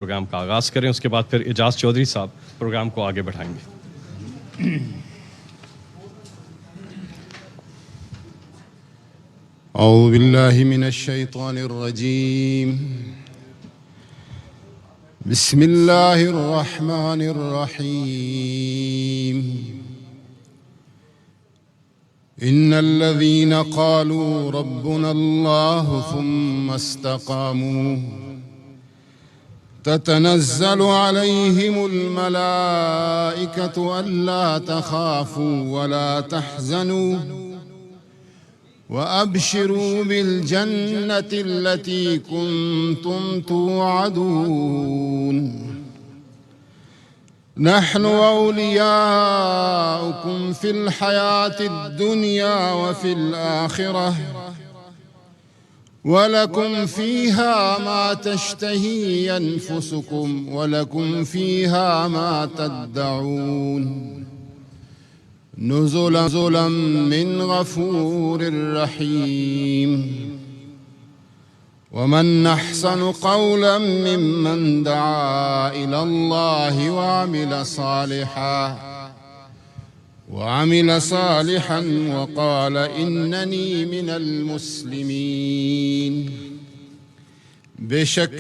Programme کا آغاز کریں، اس کے بعد پھر اعجاز چودھری صاحب پروگرام کو آگے بڑھائیں گے۔ اعوذ باللہ من الشیطان الرجیم، بسم اللہ الرحمن الرحیم۔ ان الذین قالوا ربنا اللہ ثم استقاموا تتنزل عليهم الملائكة ألا تخافوا ولا تحزنوا وأبشروا بالجنة التي كنتم توعدون نحن أولياؤكم في الحياة الدنيا وفي الآخرة وَلَكُمْ فِيهَا مَا تَشْتَهِي أَنفُسُكُمْ وَلَكُمْ فِيهَا مَا تَدَّعُونَ نُزُلًا مِّن غَفُورٍ رَّحِيمٍ وَمَنْ أَحْسَنُ قَوْلًا مِّمَّنْ دَعَا إِلَى اللَّهِ وعمل صالحا وقال اننی من المسلمین۔ بے شک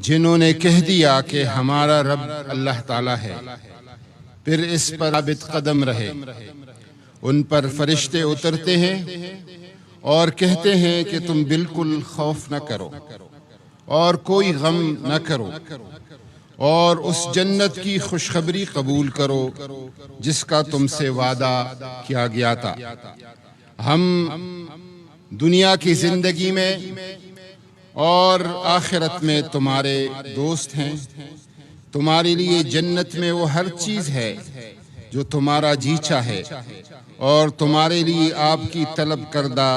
جنہوں نے کہہ دیا کہ ہمارا رب اللہ تعالیٰ ہے، پھر اس پر ثابت قدم رہے، ان پر فرشتے اترتے ہیں اور کہتے ہیں کہ تم بالکل خوف نہ کرو اور کوئی غم نہ کرو، اور اس جنت کی خوشخبری قبول کرو جس کا تم سے وعدہ کیا گیا تھا۔ ہم دنیا کی زندگی میں اور آخرت میں تمہارے دوست ہیں، تمہارے لیے جنت میں وہ ہر چیز ہے جو تمہارا جی چاہے، اور تمہارے لیے آپ کی طلب کردہ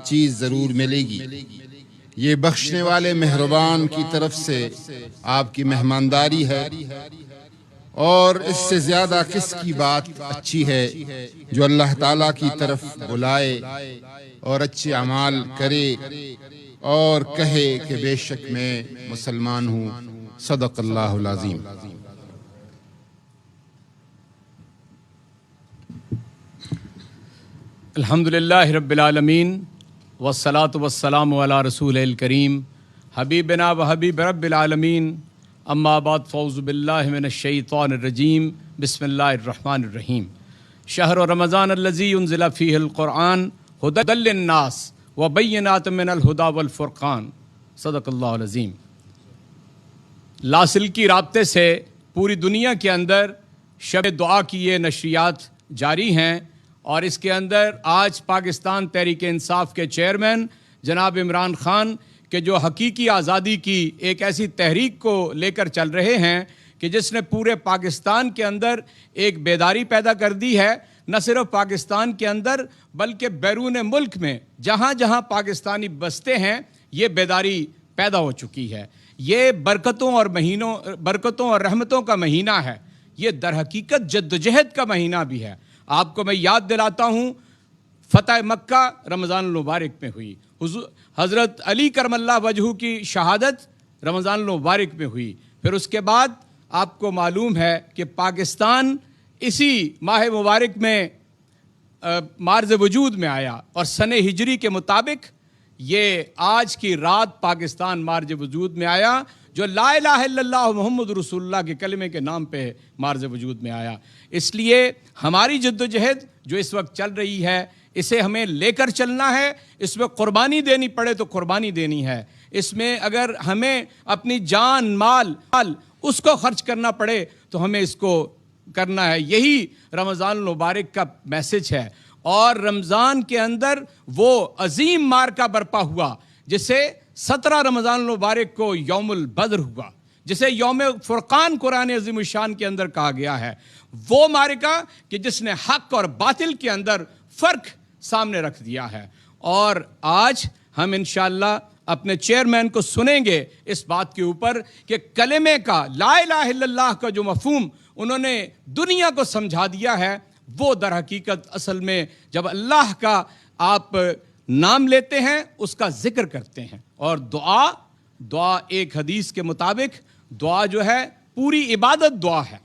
چیز ضرور ملے گی۔ یہ بخشنے والے مہربان کی طرف سے آپ کی مہمانداری ہے، اور اس سے زیادہ کس کی بات اچھی ہے جو اللہ تعالیٰ کی طرف بلائے اور اچھے اعمال کرے اور کہے کہ بے شک میں مسلمان ہوں۔ صدق اللہ العظیم۔ الحمدللہ رب العالمین، والصلاة والسلام علی رسول الکریم حبیبنا و حبیب رب العالمین، اما بعد فاعوذ باللہ من الشیطان الرجیم، بسم اللہ الرحمن الرحیم۔ شہر رمضان الذی انزل فیہ القرآن ھدی للناس وبینات من الہدی والفرقان۔ صدق اللہ العظیم۔ لاسلکی رابطے سے پوری دنیا کے اندر شب دعا کی یہ نشریات جاری ہیں، اور اس کے اندر آج پاکستان تحریک انصاف کے چیئرمین جناب عمران خان کے جو حقیقی آزادی کی ایک ایسی تحریک کو لے کر چل رہے ہیں کہ جس نے پورے پاکستان کے اندر ایک بیداری پیدا کر دی ہے، نہ صرف پاکستان کے اندر بلکہ بیرون ملک میں جہاں جہاں پاکستانی بستے ہیں یہ بیداری پیدا ہو چکی ہے۔ یہ برکتوں اور رحمتوں کا مہینہ ہے، یہ در حقیقت جدوجہد کا مہینہ بھی ہے۔ آپ کو میں یاد دلاتا ہوں، فتح مکہ رمضان المبارک میں ہوئی، حضرت علی کرم اللہ وجہہ کی شہادت رمضان المبارک میں ہوئی، پھر اس کے بعد آپ کو معلوم ہے کہ پاکستان اسی ماہ مبارک میں مارز وجود میں آیا، اور سن ہجری کے مطابق یہ آج کی رات پاکستان مارز وجود میں آیا، جو لا الہ الا اللہ محمد رسول اللہ کے کلمے کے نام پہ مارز وجود میں آیا۔ اس لیے ہماری جدوجہد جو اس وقت چل رہی ہے، اسے ہمیں لے کر چلنا ہے، اس میں قربانی دینی پڑے تو قربانی دینی ہے، اس میں اگر ہمیں اپنی جان مال اس کو خرچ کرنا پڑے تو ہمیں اس کو کرنا ہے۔ یہی رمضان المبارک کا میسج ہے، اور رمضان کے اندر وہ عظیم معرکہ برپا ہوا جسے 17 رمضان المبارک کو یوم البدر ہوا، جسے یوم فرقان قرآن عظیم الشان کے اندر کہا گیا ہے۔ وہ معرکہ کہ جس نے حق اور باطل کے اندر فرق سامنے رکھ دیا ہے، اور آج ہم انشاءاللہ اپنے چیئرمین کو سنیں گے اس بات کے اوپر کہ کلمے کا لا الہ الا اللہ کا جو مفہوم انہوں نے دنیا کو سمجھا دیا ہے، وہ در حقیقت اصل میں جب اللہ کا آپ نام لیتے ہیں، اس کا ذکر کرتے ہیں، اور دعا دعا ایک حدیث کے مطابق دعا جو ہے پوری عبادت دعا ہے،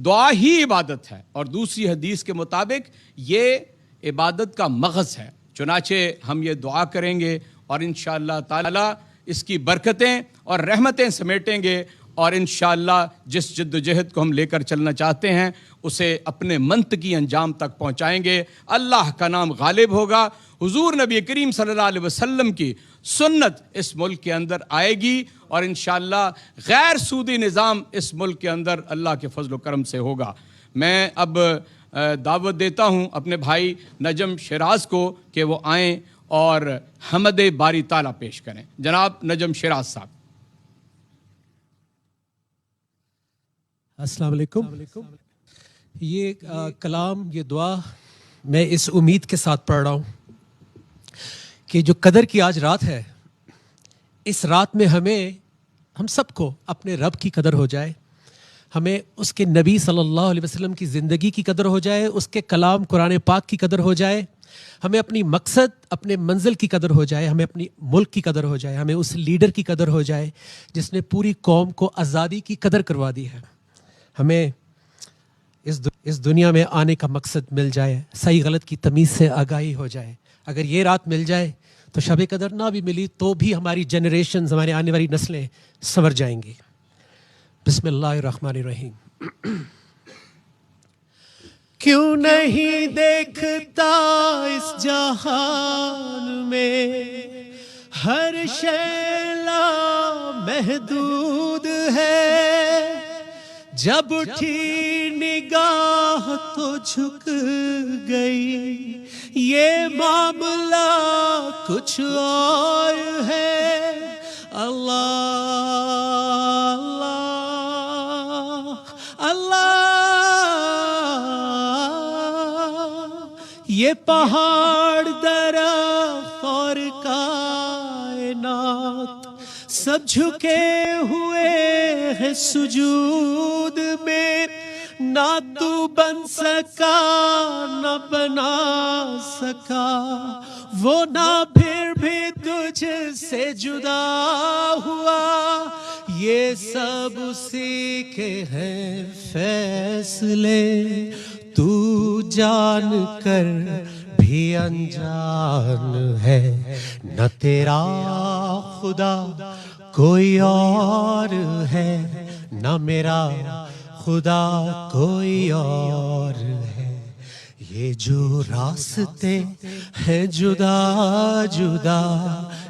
دعا ہی عبادت ہے، اور دوسری حدیث کے مطابق یہ عبادت کا مغز ہے۔ چنانچہ ہم یہ دعا کریں گے اور انشاءاللہ تعالی اس کی برکتیں اور رحمتیں سمیٹیں گے، اور انشاءاللہ جس جد و جہد کو ہم لے کر چلنا چاہتے ہیں اسے اپنے منطقی انجام تک پہنچائیں گے۔ اللہ کا نام غالب ہوگا، حضور نبی کریم صلی اللہ علیہ وسلم کی سنت اس ملک کے اندر آئے گی، اور انشاءاللہ غیر سودی نظام اس ملک کے اندر اللہ کے فضل و کرم سے ہوگا۔ میں اب دعوت دیتا ہوں اپنے بھائی نجم شیراز کو کہ وہ آئیں اور حمد باری تعالیٰ پیش کریں۔ جناب نجم شیراز صاحب۔ السلام علیکم۔ یہ کلام، یہ دعا میں اس امید کے ساتھ پڑھ رہا ہوں کہ جو قدر کی آج رات ہے، اس رات میں ہم سب کو اپنے رب کی قدر ہو جائے، ہمیں اس کے نبی صلی اللہ علیہ وسلم کی زندگی کی قدر ہو جائے، اس کے کلام قرآن پاک کی قدر ہو جائے، ہمیں اپنی مقصد، اپنے منزل کی قدر ہو جائے، ہمیں اپنی ملک کی قدر ہو جائے، ہمیں اس لیڈر کی قدر ہو جائے جس نے پوری قوم کو آزادی کی قدر کروا دی ہے، ہمیں اس دنیا میں آنے کا مقصد مل جائے، صحیح غلط کی تمیز سے آگاہی ہو جائے۔ اگر یہ رات مل جائے تو شب قدر نہ بھی ملی تو بھی ہماری جنریشنز، ہمارے آنے والی نسلیں سنور جائیں گی۔ بسم اللہ الرحمن الرحیم۔ کیوں نہیں دیکھتا اس جہان میں ہر شے محدود ہے، جب اٹھی نگاہ تو جھک گئی، یہ معاملہ کچھ اور ہے۔ اللہ اللہ اللہ، یہ پہاڑ درخت اور کائنات سب جھکے ہوئے ہیں سجود میں، نہ تو بن سکا نہ بنا سکا وہ، نہ پھر بھی تجھ سے جدا ہوا، یہ سب اسی کے ہیں فیصلے، تو جان کر بھی انجان ہے، نہ تیرا خدا کوئی اور ہے، نہ میرا خدا کوئی اور ہے، یہ جو راستے ہیں جدا جدا،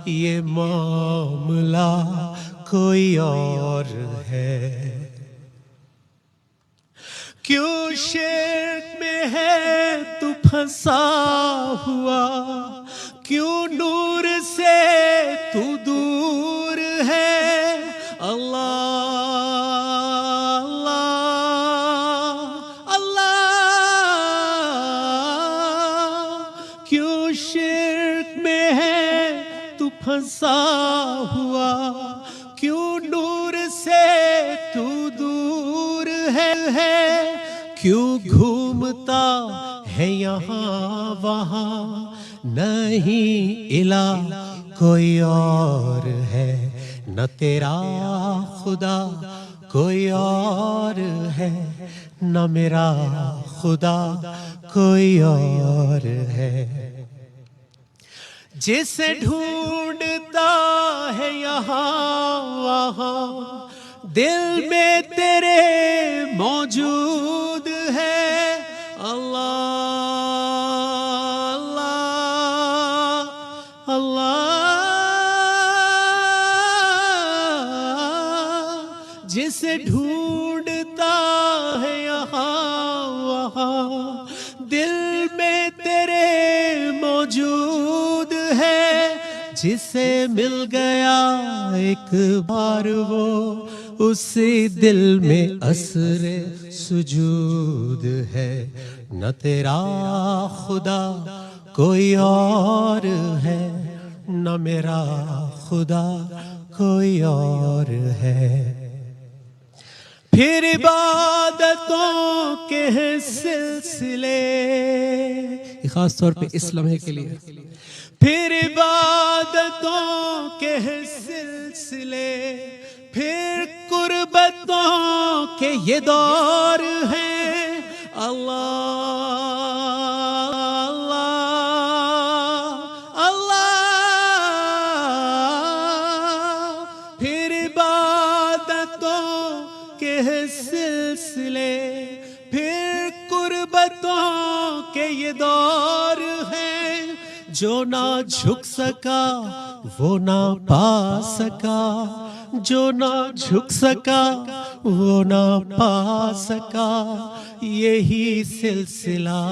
یہ معاملہ کوئی اور ہے۔ کیوں شرک میں ہے تو پھنسا ہوا، کیوں نور سے تو دور ہے، اللہ اللہ اللہ، کیوں شرک میں ہے تو پھنسا ہوا، کیوں نور سے تو دور ہے، کیوں گھومتا ہے یہاں وہاں، نہیں الہ کوئی اور ہے، نہ تیرا خدا کوئی اور ہے، نہ میرا خدا کوئی اور ہے، جسے ڈھونڈتا ہے یہاں وہاں، دل میں تیرے موجود ہے، اللہ اللہ اللہ، جسے ڈھونڈتا ہے یہاں وہاں، دل میں تیرے موجود ہے، جسے مل گیا ایک بار وہ، اسی دل میں اثر سجود ہے، نہ تیرا خدا کوئی اور ہے، نہ میرا خدا کوئی اور ہے۔ پھر عبادتوں کے سلسلے، خاص طور پہ اس لمحے کے لیے، پھر عبادتوں کے سلسلے، پھر قربتوں کے یہ دور ہیں، اللہ اللہ اللہ، پھر عبادتوں کے سلسلے، پھر قربتوں کے یہ دور ہیں، جو نہ جھک سکا وہ نہ پا سکا، جو نہ جھک سکا وہ نہ پا سکا، یہی سلسلہ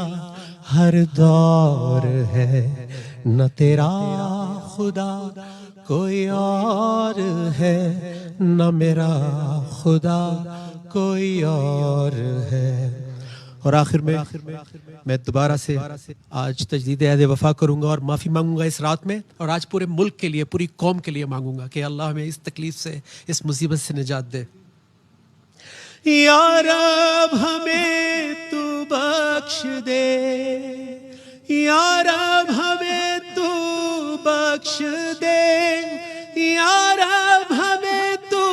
ہر دور ہے، نہ تیرا خدا کوئی اور ہے، نہ میرا خدا کوئی اور ہے۔ اور آخر میں دوبارہ سے آج تجدید عہد وفا کروں گا اور معافی مانگوں گا اس رات میں، اور آج پورے ملک کے لیے، پوری قوم کے لیے مانگوں گا کہ اللہ ہمیں اس تکلیف سے، اس مصیبت سے نجات دے۔ یا رب ہمیں تو بخش دے، یا رب ہمیں تو بخش دے، یا رب ہمیں تو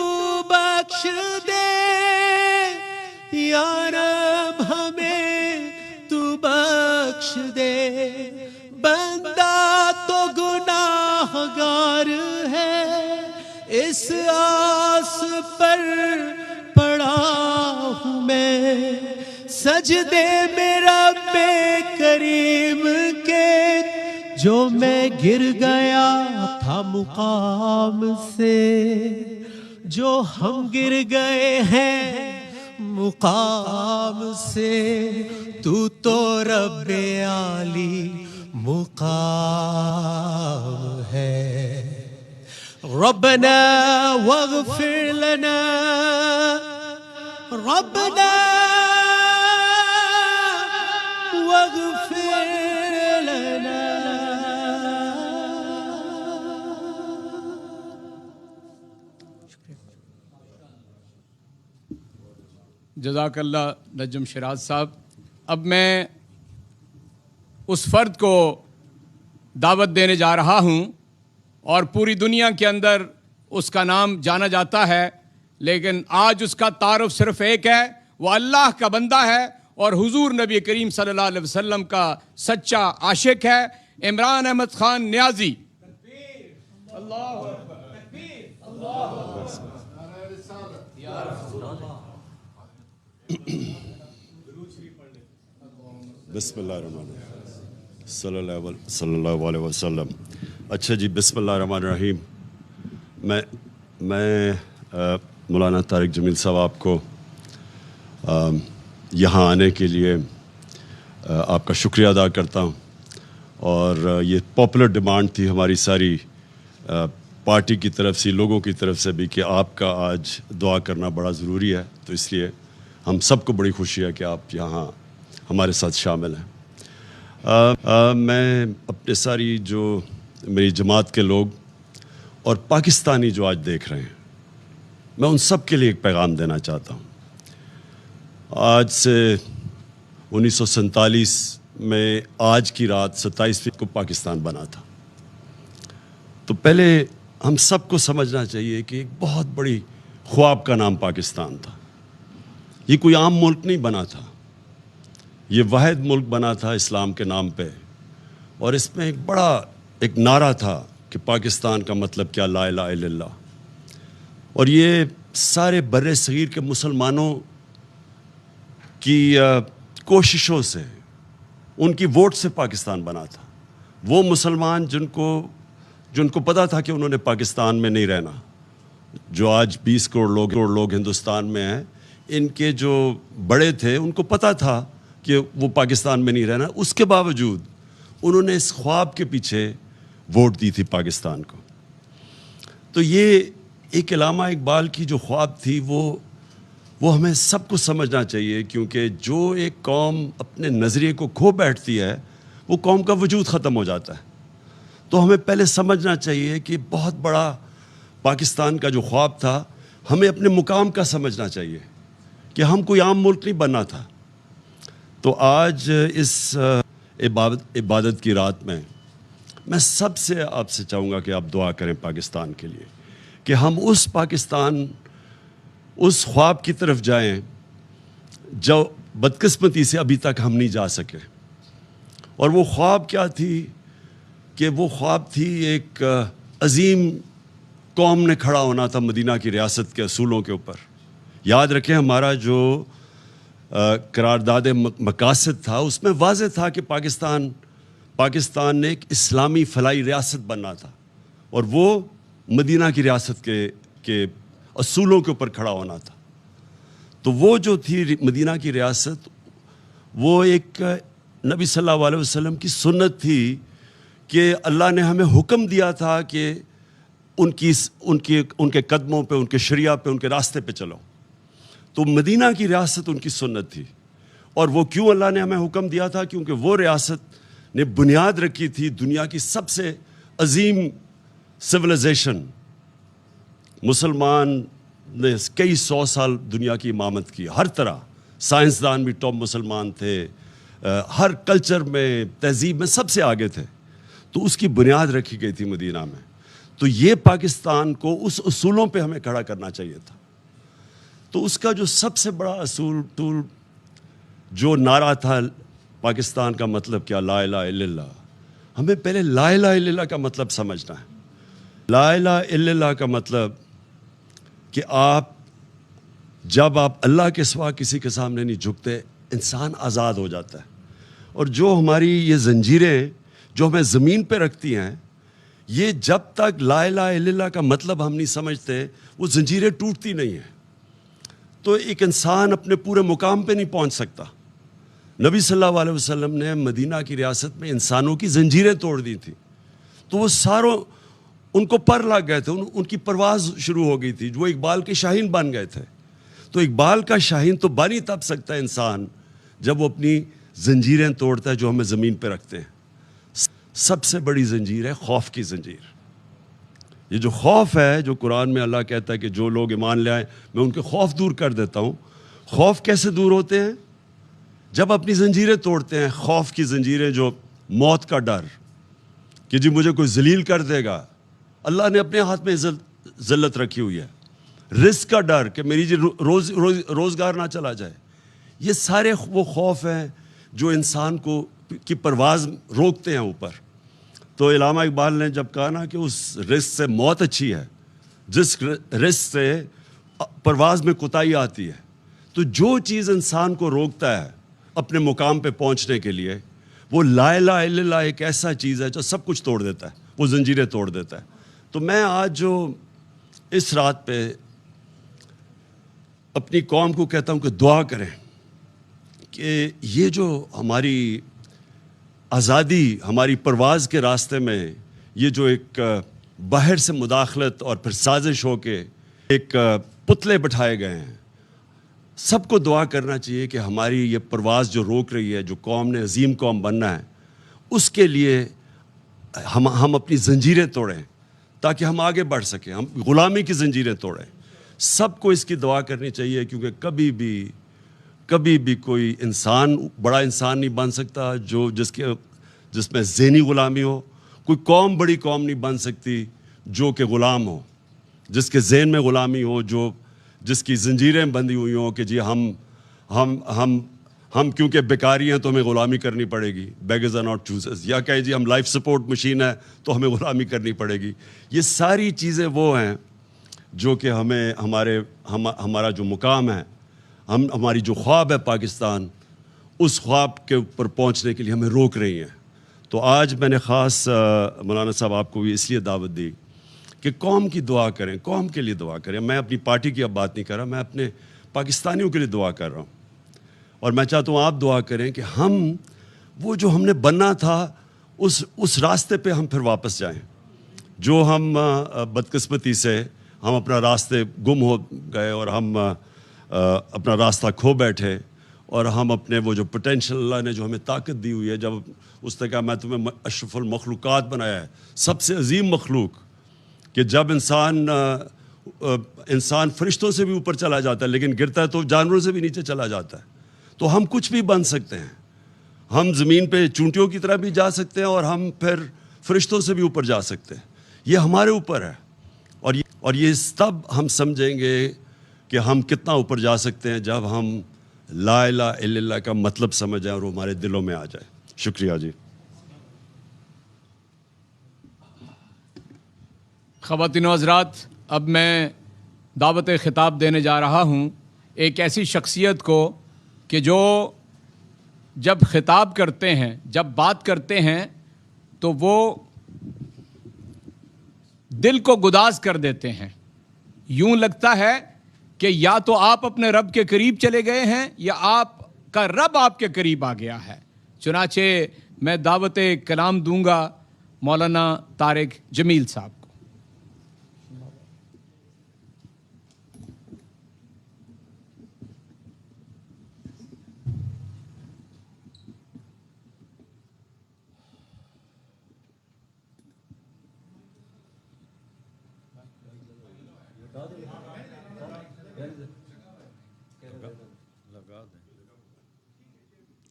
بخش دے، یا رب ہمیں تو بخش دے، بندہ تو گناہ گار ہے، اس آس پر پڑا ہوں میں، سجدے میں رب کریم کے، جو میں گر گیا تھا مقام سے، جو ہم گر گئے ہیں مقام سے، تو رب عالی مقام ہے۔ ربنا واغفر لنا، ربنا واغفر لنا۔ جزاک اللہ نجم شیراز صاحب۔ اب میں اس فرد کو دعوت دینے جا رہا ہوں، اور پوری دنیا کے اندر اس کا نام جانا جاتا ہے، لیکن آج اس کا تعارف صرف ایک ہے، وہ اللہ کا بندہ ہے اور حضور نبی کریم صلی اللہ علیہ وسلم کا سچا عاشق ہے، عمران احمد خان نیازی۔ بسم اللہ الرحمن الرحیم، صلی اللہ علیہ وسلم۔ اچھا جی، بسم اللہ الرحمن الرحیم۔ میں مولانا طارق جمیل صاحب آپ کو یہاں آنے کے لیے آپ کا شکریہ ادا کرتا ہوں، اور یہ پاپولر ڈیمانڈ تھی ہماری ساری پارٹی کی طرف سے، لوگوں کی طرف سے بھی، کہ آپ کا آج دعا کرنا بڑا ضروری ہے، تو اس لیے ہم سب کو بڑی خوشی ہے کہ آپ یہاں ہمارے ساتھ شامل ہیں۔ میں اپنے ساری جو میری جماعت کے لوگ اور پاکستانی جو آج دیکھ رہے ہیں، میں ان سب کے لیے ایک پیغام دینا چاہتا ہوں۔ آج سے 1947 میں آج کی رات 27 کو پاکستان بنا تھا، تو پہلے ہم سب کو سمجھنا چاہیے کہ ایک بہت بڑی خواب کا نام پاکستان تھا۔ یہ کوئی عام ملک نہیں بنا تھا، یہ واحد ملک بنا تھا اسلام کے نام پہ، اور اس میں ایک نعرہ تھا کہ پاکستان کا مطلب کیا، لا الہ الا اللہ۔ اور یہ سارے بر صغیر کے مسلمانوں کی کوششوں سے، ان کی ووٹ سے پاکستان بنا تھا۔ وہ مسلمان جن کو پتہ تھا کہ انہوں نے پاکستان میں نہیں رہنا، جو آج 20 کروڑ لوگ ہندوستان میں ہیں، ان کے جو بڑے تھے ان کو پتہ تھا کہ وہ پاکستان میں نہیں رہنا، اس کے باوجود انہوں نے اس خواب کے پیچھے ووٹ دی تھی پاکستان کو۔ تو یہ ایک علامہ اقبال کی جو خواب تھی، وہ ہمیں سب کو سمجھنا چاہیے، کیونکہ جو ایک قوم اپنے نظریے کو کھو بیٹھتی ہے، وہ قوم کا وجود ختم ہو جاتا ہے۔ تو ہمیں پہلے سمجھنا چاہیے کہ بہت بڑا پاکستان کا جو خواب تھا، ہمیں اپنے مقام کا سمجھنا چاہیے کہ ہم کوئی عام ملک نہیں بننا تھا۔ تو آج اس عبادت کی رات میں میں سب سے آپ سے چاہوں گا کہ آپ دعا کریں پاکستان کے لیے کہ ہم اس پاکستان، اس خواب کی طرف جائیں جو بدقسمتی سے ابھی تک ہم نہیں جا سکے. اور وہ خواب کیا تھی کہ وہ خواب تھی ایک عظیم قوم نے کھڑا ہونا تھا مدینہ کی ریاست کے اصولوں کے اوپر. یاد رکھیں ہمارا جو قرارداد مقاصد تھا اس میں واضح تھا کہ پاکستان نے ایک اسلامی فلاحی ریاست بننا تھا اور وہ مدینہ کی ریاست کے اصولوں کے اوپر کھڑا ہونا تھا. تو وہ جو تھی مدینہ کی ریاست وہ ایک نبی صلی اللہ علیہ وسلم کی سنت تھی کہ اللہ نے ہمیں حکم دیا تھا کہ ان کے قدموں پہ، ان کے شریعہ پہ، ان کے راستے پہ چلو. تو مدینہ کی ریاست ان کی سنت تھی. اور وہ کیوں اللہ نے ہمیں حکم دیا تھا؟ کیونکہ وہ ریاست نے بنیاد رکھی تھی دنیا کی سب سے عظیم سویلائزیشن. مسلمان نے کئی 100 سال دنیا کی امامت کی، ہر طرح سائنسدان بھی ٹاپ مسلمان تھے، ہر کلچر میں، تہذیب میں سب سے آگے تھے. تو اس کی بنیاد رکھی گئی تھی مدینہ میں. تو یہ پاکستان کو اس اصولوں پہ ہمیں کھڑا کرنا چاہیے تھا. تو اس کا جو سب سے بڑا اصول جو نعرہ تھا پاکستان کا مطلب کیا؟ لا الہ الا اللہ. ہمیں پہلے لا الہ الا اللہ کا مطلب سمجھنا ہے. لا الہ الا اللہ کا مطلب کہ جب آپ اللہ کے سوا کسی کے سامنے نہیں جھکتے، انسان آزاد ہو جاتا ہے. اور جو ہماری یہ زنجیریں جو ہمیں زمین پہ رکھتی ہیں، یہ جب تک لا الہ الا اللہ کا مطلب ہم نہیں سمجھتے وہ زنجیریں ٹوٹتی نہیں ہیں. تو ایک انسان اپنے پورے مقام پہ نہیں پہنچ سکتا. نبی صلی اللہ علیہ وسلم نے مدینہ کی ریاست میں انسانوں کی زنجیریں توڑ دی تھیں. تو وہ ساروں ان کو پر لگ گئے تھے، ان کی پرواز شروع ہو گئی تھی. وہ اقبال کے شاہین بن گئے تھے. تو اقبال کا شاہین تو بن ہی تب سکتا ہے انسان جب وہ اپنی زنجیریں توڑتا ہے جو ہمیں زمین پہ رکھتے ہیں. سب سے بڑی زنجیر ہے خوف کی زنجیر. یہ جو خوف ہے، جو قرآن میں اللہ کہتا ہے کہ جو لوگ ایمان لے آئیں میں ان کے خوف دور کر دیتا ہوں. خوف کیسے دور ہوتے ہیں؟ جب اپنی زنجیریں توڑتے ہیں. خوف کی زنجیریں جو موت کا ڈر کہ جی مجھے کوئی ذلیل کر دے گا، اللہ نے اپنے ہاتھ میں ذلت رکھی ہوئی ہے. رزق کا ڈر کہ میری جی روزگار نہ چلا جائے. یہ سارے وہ خوف ہیں جو انسان کی پرواز روکتے ہیں اوپر. تو علامہ اقبال نے جب کہا نا کہ اس رزق سے موت اچھی ہے جس رزق سے پرواز میں کوتاہی آتی ہے. تو جو چیز انسان کو روکتا ہے اپنے مقام پہ پہنچنے کے لیے، وہ لا الہ الا اللہ ایک ایسا چیز ہے جو سب کچھ توڑ دیتا ہے، وہ زنجیریں توڑ دیتا ہے. تو میں آج جو اس رات پہ اپنی قوم کو کہتا ہوں کہ دعا کریں کہ یہ جو ہماری آزادی، ہماری پرواز کے راستے میں یہ جو ایک باہر سے مداخلت اور پھر سازش ہو کے ایک پتلے بٹھائے گئے ہیں، سب کو دعا کرنا چاہیے کہ ہماری یہ پرواز جو روک رہی ہے، جو قوم نے عظیم قوم بننا ہے، اس کے لیے ہم اپنی زنجیریں توڑیں تاکہ ہم آگے بڑھ سکیں، ہم غلامی کی زنجیریں توڑیں. سب کو اس کی دعا کرنی چاہیے کیونکہ کبھی بھی کوئی انسان بڑا انسان نہیں بن سکتا جس میں ذہنی غلامی ہو. کوئی قوم بڑی قوم نہیں بن سکتی جو کہ غلام ہو، جس کے ذہن میں غلامی ہو، جس کی زنجیریں بندھی ہوئی ہوں کہ جی ہم کیونکہ بیکاری ہیں تو ہمیں غلامی کرنی پڑے گی. Beggars are not choosers. یا کہیں جی ہم لائف سپورٹ مشین ہے تو ہمیں غلامی کرنی پڑے گی. یہ ساری چیزیں وہ ہیں جو کہ ہمارا جو مقام ہے، ہماری جو خواب ہے پاکستان، اس خواب کے اوپر پہنچنے کے لیے ہمیں روک رہی ہیں. تو آج میں نے خاص مولانا صاحب آپ کو بھی اس لیے دعوت دی کہ قوم کی دعا کریں، قوم کے لیے دعا کریں. میں اپنی پارٹی کی اب بات نہیں کر رہا، میں اپنے پاکستانیوں کے لیے دعا کر رہا ہوں. اور میں چاہتا ہوں آپ دعا کریں کہ وہ جو ہم نے بننا تھا اس راستے پہ ہم پھر واپس جائیں. جو ہم بدقسمتی سے ہم اپنا راستے گم ہو گئے اور ہم اپنا راستہ کھو بیٹھے اور ہم اپنے وہ جو پوٹینشیل اللہ نے جو ہمیں طاقت دی ہوئی ہے، جب اس نے کہا میں تمہیں اشرف المخلوقات بنایا ہے، سب سے عظیم مخلوق، کہ جب انسان فرشتوں سے بھی اوپر چلا جاتا ہے لیکن گرتا ہے تو جانوروں سے بھی نیچے چلا جاتا ہے. تو ہم کچھ بھی بن سکتے ہیں. ہم زمین پہ چونٹیوں کی طرح بھی جا سکتے ہیں اور ہم پھر فرشتوں سے بھی اوپر جا سکتے ہیں. یہ ہمارے اوپر ہے. اور یہ تب ہم سمجھیں گے کہ ہم کتنا اوپر جا سکتے ہیں جب ہم لا الہ الا اللہ کا مطلب سمجھ جائیں اور وہ ہمارے دلوں میں آ جائے. شکریہ جی. خواتین و حضرات، اب میں دعوت خطاب دینے جا رہا ہوں ایک ایسی شخصیت کو کہ جو جب خطاب کرتے ہیں، جب بات کرتے ہیں تو وہ دل کو گداز کر دیتے ہیں. یوں لگتا ہے کہ یا تو آپ اپنے رب کے قریب چلے گئے ہیں یا آپ کا رب آپ کے قریب آ گیا ہے. چنانچہ میں دعوت کلام دوں گا مولانا طارق جمیل صاحب کو.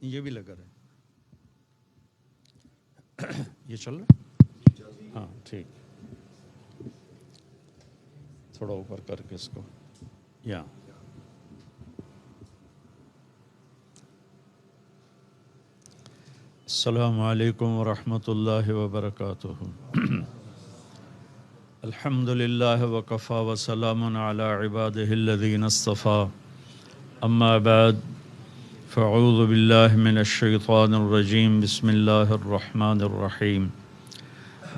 یہ بھی لگا رہے. یہ چل رہا ہے؟ ہاں ٹھیک. تھوڑا اوپر کر کے اس کو. یا السلام علیکم ورحمۃ اللہ وبرکاتہ. الحمد للہ وکفا وسلام علی عبادہ الذین اصطفیٰ. اما بعد فاعوذ باللہ من الشیطان الرجیم. بسم اللہ الرحمن الرحیم.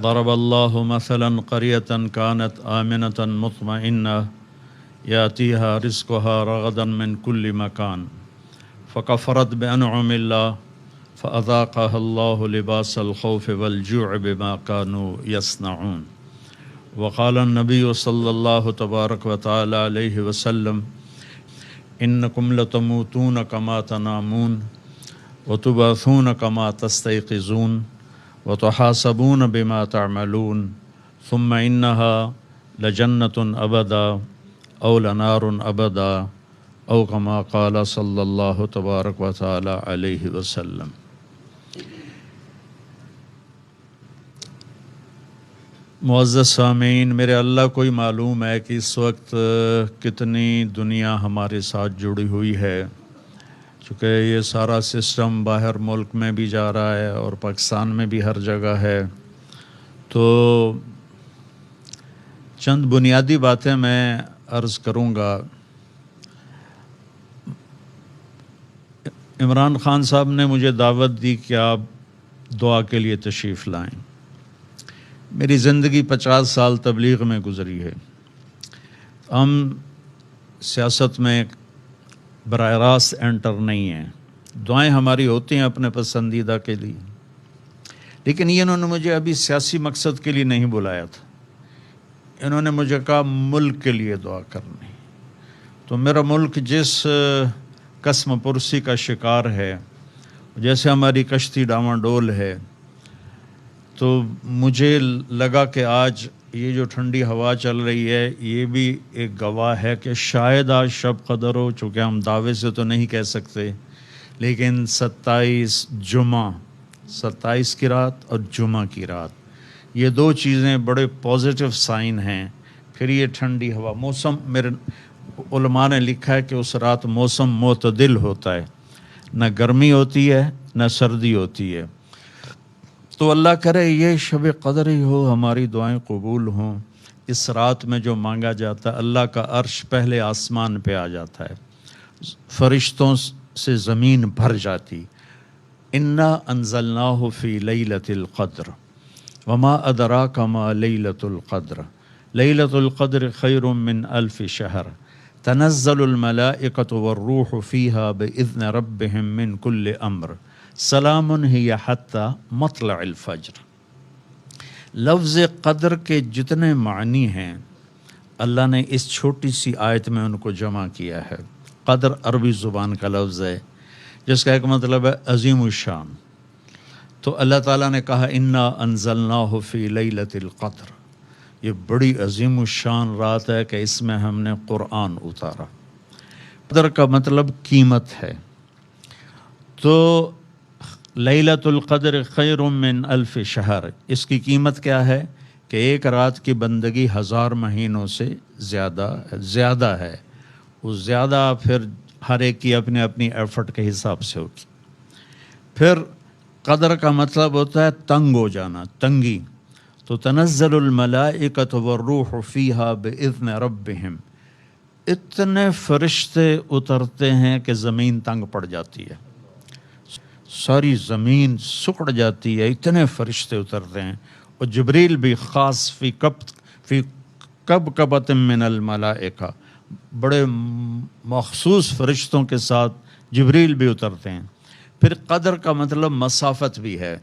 ضرب اللہ مثلا قریۃ کانت آمنۃ مطمئنہ یأتیہا رزقہا رغدا من کل مکان فکفرت بانعم اللہ فأذاقها اللہ لباس الخوف والجوع بما كانوا يصنعون. وقال النبی صلی اللہ تبارک وتعالی علیہ وسلم انکم لتموتون کما تنامون وتبعثون کما تستيقظون وتحاسبون بما تعملون ثم انها لجنة ابدا او لنار ابدا او کما قال صلی اللہ تبارک وتعالی علیہ وسلم. معزز سامعین، میرے اللہ کو ہی معلوم ہے کہ اس وقت کتنی دنیا ہمارے ساتھ جڑی ہوئی ہے، چونکہ یہ سارا سسٹم باہر ملک میں بھی جا رہا ہے اور پاکستان میں بھی ہر جگہ ہے. تو چند بنیادی باتیں میں عرض کروں گا. عمران خان صاحب نے مجھے دعوت دی کہ آپ دعا کے لیے تشریف لائیں. میری زندگی 50 سال تبلیغ میں گزری ہے. ہم سیاست میں براہ راست انٹر نہیں ہیں. دعائیں ہماری ہوتی ہیں اپنے پسندیدہ کے لیے، لیکن یہ انہوں نے مجھے ابھی سیاسی مقصد کے لیے نہیں بلایا تھا. انہوں نے مجھے کہا ملک کے لیے دعا کرنی. تو میرا ملک جس قسم پرسی کا شکار ہے، جیسے ہماری کشتی ڈاواڈول ہے، تو مجھے لگا کہ آج یہ جو ٹھنڈی ہوا چل رہی ہے یہ بھی ایک گواہ ہے کہ شاید آج شب قدر ہو. چونکہ ہم دعوے سے تو نہیں کہہ سکتے، لیکن 27 کی رات اور جمعہ کی رات، یہ دو چیزیں بڑے پازیٹیو سائن ہیں. پھر یہ ٹھنڈی ہوا، موسم، میرے علماء نے لکھا ہے کہ اس رات موسم معتدل ہوتا ہے، نہ گرمی ہوتی ہے نہ سردی ہوتی ہے. تو اللہ کرے یہ شب قدر ہی ہو، ہماری دعائیں قبول ہوں. اس رات میں جو مانگا جاتا ہے اللہ کا عرش پہلے آسمان پہ آ جاتا ہے، فرشتوں سے زمین بھر جاتی. انا انزلناہ فی لیلۃ القدر وما ادراک ما لیلۃ القدر لیلۃ القدر خیر من الف شہر تنزل الملائکۃ والروح فیہا باذن ربہم من کل امر سلام ہی حتی مطلع الفجر. لفظ قدر کے جتنے معنی ہیں اللہ نے اس چھوٹی سی آیت میں ان کو جمع کیا ہے. قدر عربی زبان کا لفظ ہے جس کا ایک مطلب ہے عظیم الشان. تو اللہ تعالیٰ نے کہا انا انزلناہ فی لیلۃ القدر، یہ بڑی عظیم الشان رات ہے کہ اس میں ہم نے قرآن اتارا. قدر کا مطلب قیمت ہے. تو لیلۃ القدر خیر من الف شہر، اس کی قیمت کیا ہے کہ ایک رات کی بندگی 1000 مہینوں سے زیادہ ہے. وہ زیادہ پھر ہر ایک کی اپنی اپنی ایفرٹ کے حساب سے ہوگی. پھر قدر کا مطلب ہوتا ہے تنگ ہو جانا، تنگی. تو تنزل الملائکۃ والروح فیہا باذن ربہم، اتنے فرشتے اترتے ہیں کہ زمین تنگ پڑ جاتی ہے، ساری زمین سکڑ جاتی ہے، اتنے فرشتے اترتے ہیں. اور جبریل بھی خاص فی کبکبۃ من الملائکہ، بڑے مخصوص فرشتوں کے ساتھ جبریل بھی اترتے ہیں. پھر قدر کا مطلب مسافت بھی ہے،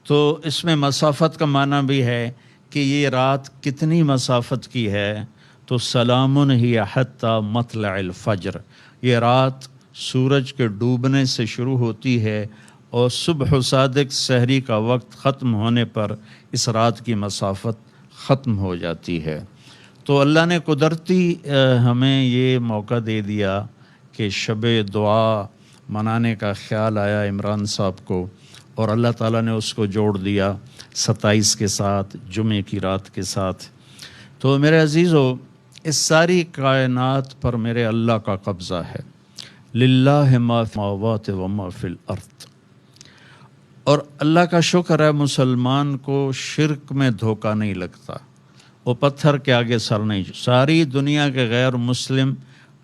تو اس میں مسافت کا معنی بھی ہے کہ یہ رات کتنی مسافت کی ہے. تو سلام ہی حتی مطلع الفجر، یہ رات سورج کے ڈوبنے سے شروع ہوتی ہے اور صبح صادق سحری کا وقت ختم ہونے پر اس رات کی مسافت ختم ہو جاتی ہے. تو اللہ نے قدرتی ہمیں یہ موقع دے دیا کہ شب دعا منانے کا خیال آیا عمران صاحب کو، اور اللہ تعالیٰ نے اس کو جوڑ دیا 27 کے ساتھ، جمعے کی رات کے ساتھ. تو میرے عزیزو، اس ساری کائنات پر میرے اللہ کا قبضہ ہے. للہ ما فی السماوات و ما فی الارض. اور اللہ کا شکر ہے مسلمان کو شرک میں دھوکہ نہیں لگتا، وہ پتھر کے آگے سر نہیں. ساری دنیا کے غیر مسلم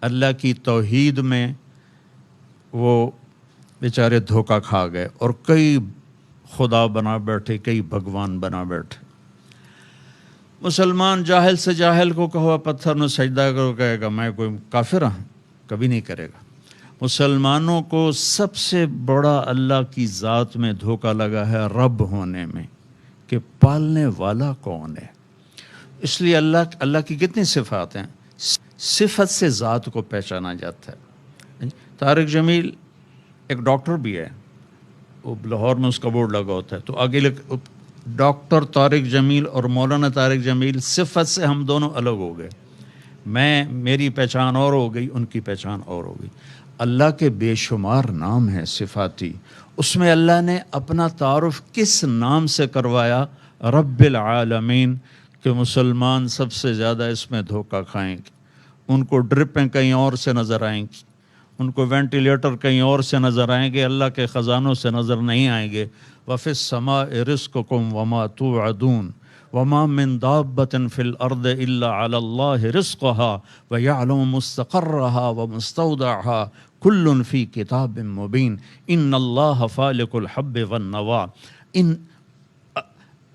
اللہ کی توحید میں وہ بیچارے دھوکہ کھا گئے اور کئی خدا بنا بیٹھے، کئی بھگوان بنا بیٹھے. مسلمان جاہل سے جاہل کو کہو پتھر نو سجدہ کرو، کہے گا میں کوئی کافر ہوں، کبھی نہیں کرے گا. مسلمانوں کو سب سے بڑا اللہ کی ذات میں دھوکہ لگا ہے رب ہونے میں، کہ پالنے والا کون ہے. اس لیے اللہ کی کتنی صفات ہیں، صفت سے ذات کو پہچانا جاتا ہے. طارق جمیل ایک ڈاکٹر بھی ہے، وہ لاہور میں اس کا بورڈ لگا ہوتا ہے، تو آگے ڈاکٹر طارق جمیل اور مولانا طارق جمیل، صفت سے ہم دونوں الگ ہو گئے. میری پہچان اور ہو گئی، ان کی پہچان اور ہو گئی. اللہ کے بے شمار نام ہیں صفاتی، اس میں اللہ نے اپنا تعارف کس نام سے کروایا؟ رب العالمین. کہ مسلمان سب سے زیادہ اس میں دھوکہ کھائیں گے. ان کو ڈرپیں کہیں اور سے نظر آئیں گی، ان کو وینٹیلیٹر کہیں اور سے نظر آئیں گے، اللہ کے خزانوں سے نظر نہیں آئیں گے. وَفِي السَّمَاءِ رِزْقُكُمْ وَمَا تُوعَدُونَ وَمَا مِن دَابَّةٍ فِي الْأَرْضِ إِلَّا عَلَى اللَّهِ رِزْقُهَا وَيَعْلَمُ مُسْتَقَرَّهَا وَمُسْتَوْدَعَهَا كُلٌّ فِي كِتَابٍ مُبِينٍ إِنَّ اللَّهَ فَالِقُ الْحَبِّ وَالنَّوَىٰ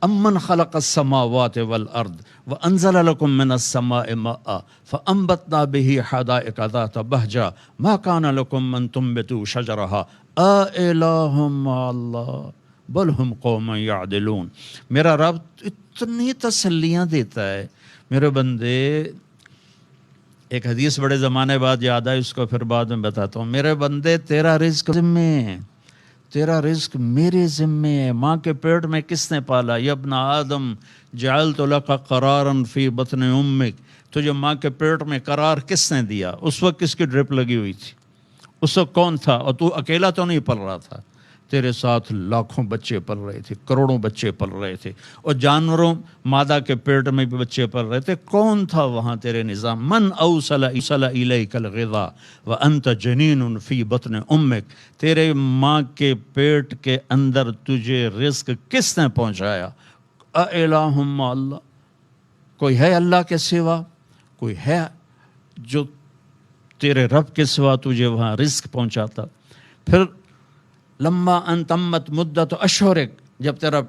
أَمَّنْ خَلَقَ السَّمَاوَاتِ وَالْأَرْضِ وَأَنزَلَ لَكُم مِّنَ السَّمَاءِ مَاءً فَأَنبَتْنَا بِهِ حَدَائِقَ ذَاتَ بَهْجَةٍ مَا كَانَ لَكُم أَن تُنبِتُوا شَجَرَهَا أَإِلَٰهٌ مَّعَ اللَّهِ بَلْ هُمْ قَوْمٌ يَعْدِلُونَ. میرا رب اتنی تسلیاں دیتا ہے. میرے بندے، ایک حدیث بڑے زمانے بعد یاد آئی، اس کو پھر بعد میں بتاتا ہوں. میرے بندے، تیرا رزق ذمے ہے، تیرا رزق میرے ذمے ہے. ماں کے پیٹ میں کس نے پالا؟ یا ابن آدم جعلت لک قرارا فی بطن امک، تجھے ماں کے پیٹ میں قرار کس نے دیا؟ اس وقت کس کی ڈرپ لگی ہوئی تھی؟ اس وقت کون تھا؟ اور تو اکیلا تو نہیں پل رہا تھا، تیرے ساتھ لاکھوں بچے پل رہے تھے، کروڑوں بچے پل رہے تھے، اور جانوروں مادہ کے پیٹ میں بھی بچے پل رہے تھے. کون تھا وہاں تیرے نظام؟ من اوصل الیک الغذاء وانت جنین فی بطن امک. تیرے ماں کے پیٹ کے اندر تجھے رزق کس نے پہنچایا؟ االہ مع اللہ، کوئی ہے اللہ کے سوا؟ کوئی ہے جو تیرے رب کے سوا تجھے وہاں رزق پہنچاتا؟ پھر لما ان تمت مدت اشہرک، جب تیرا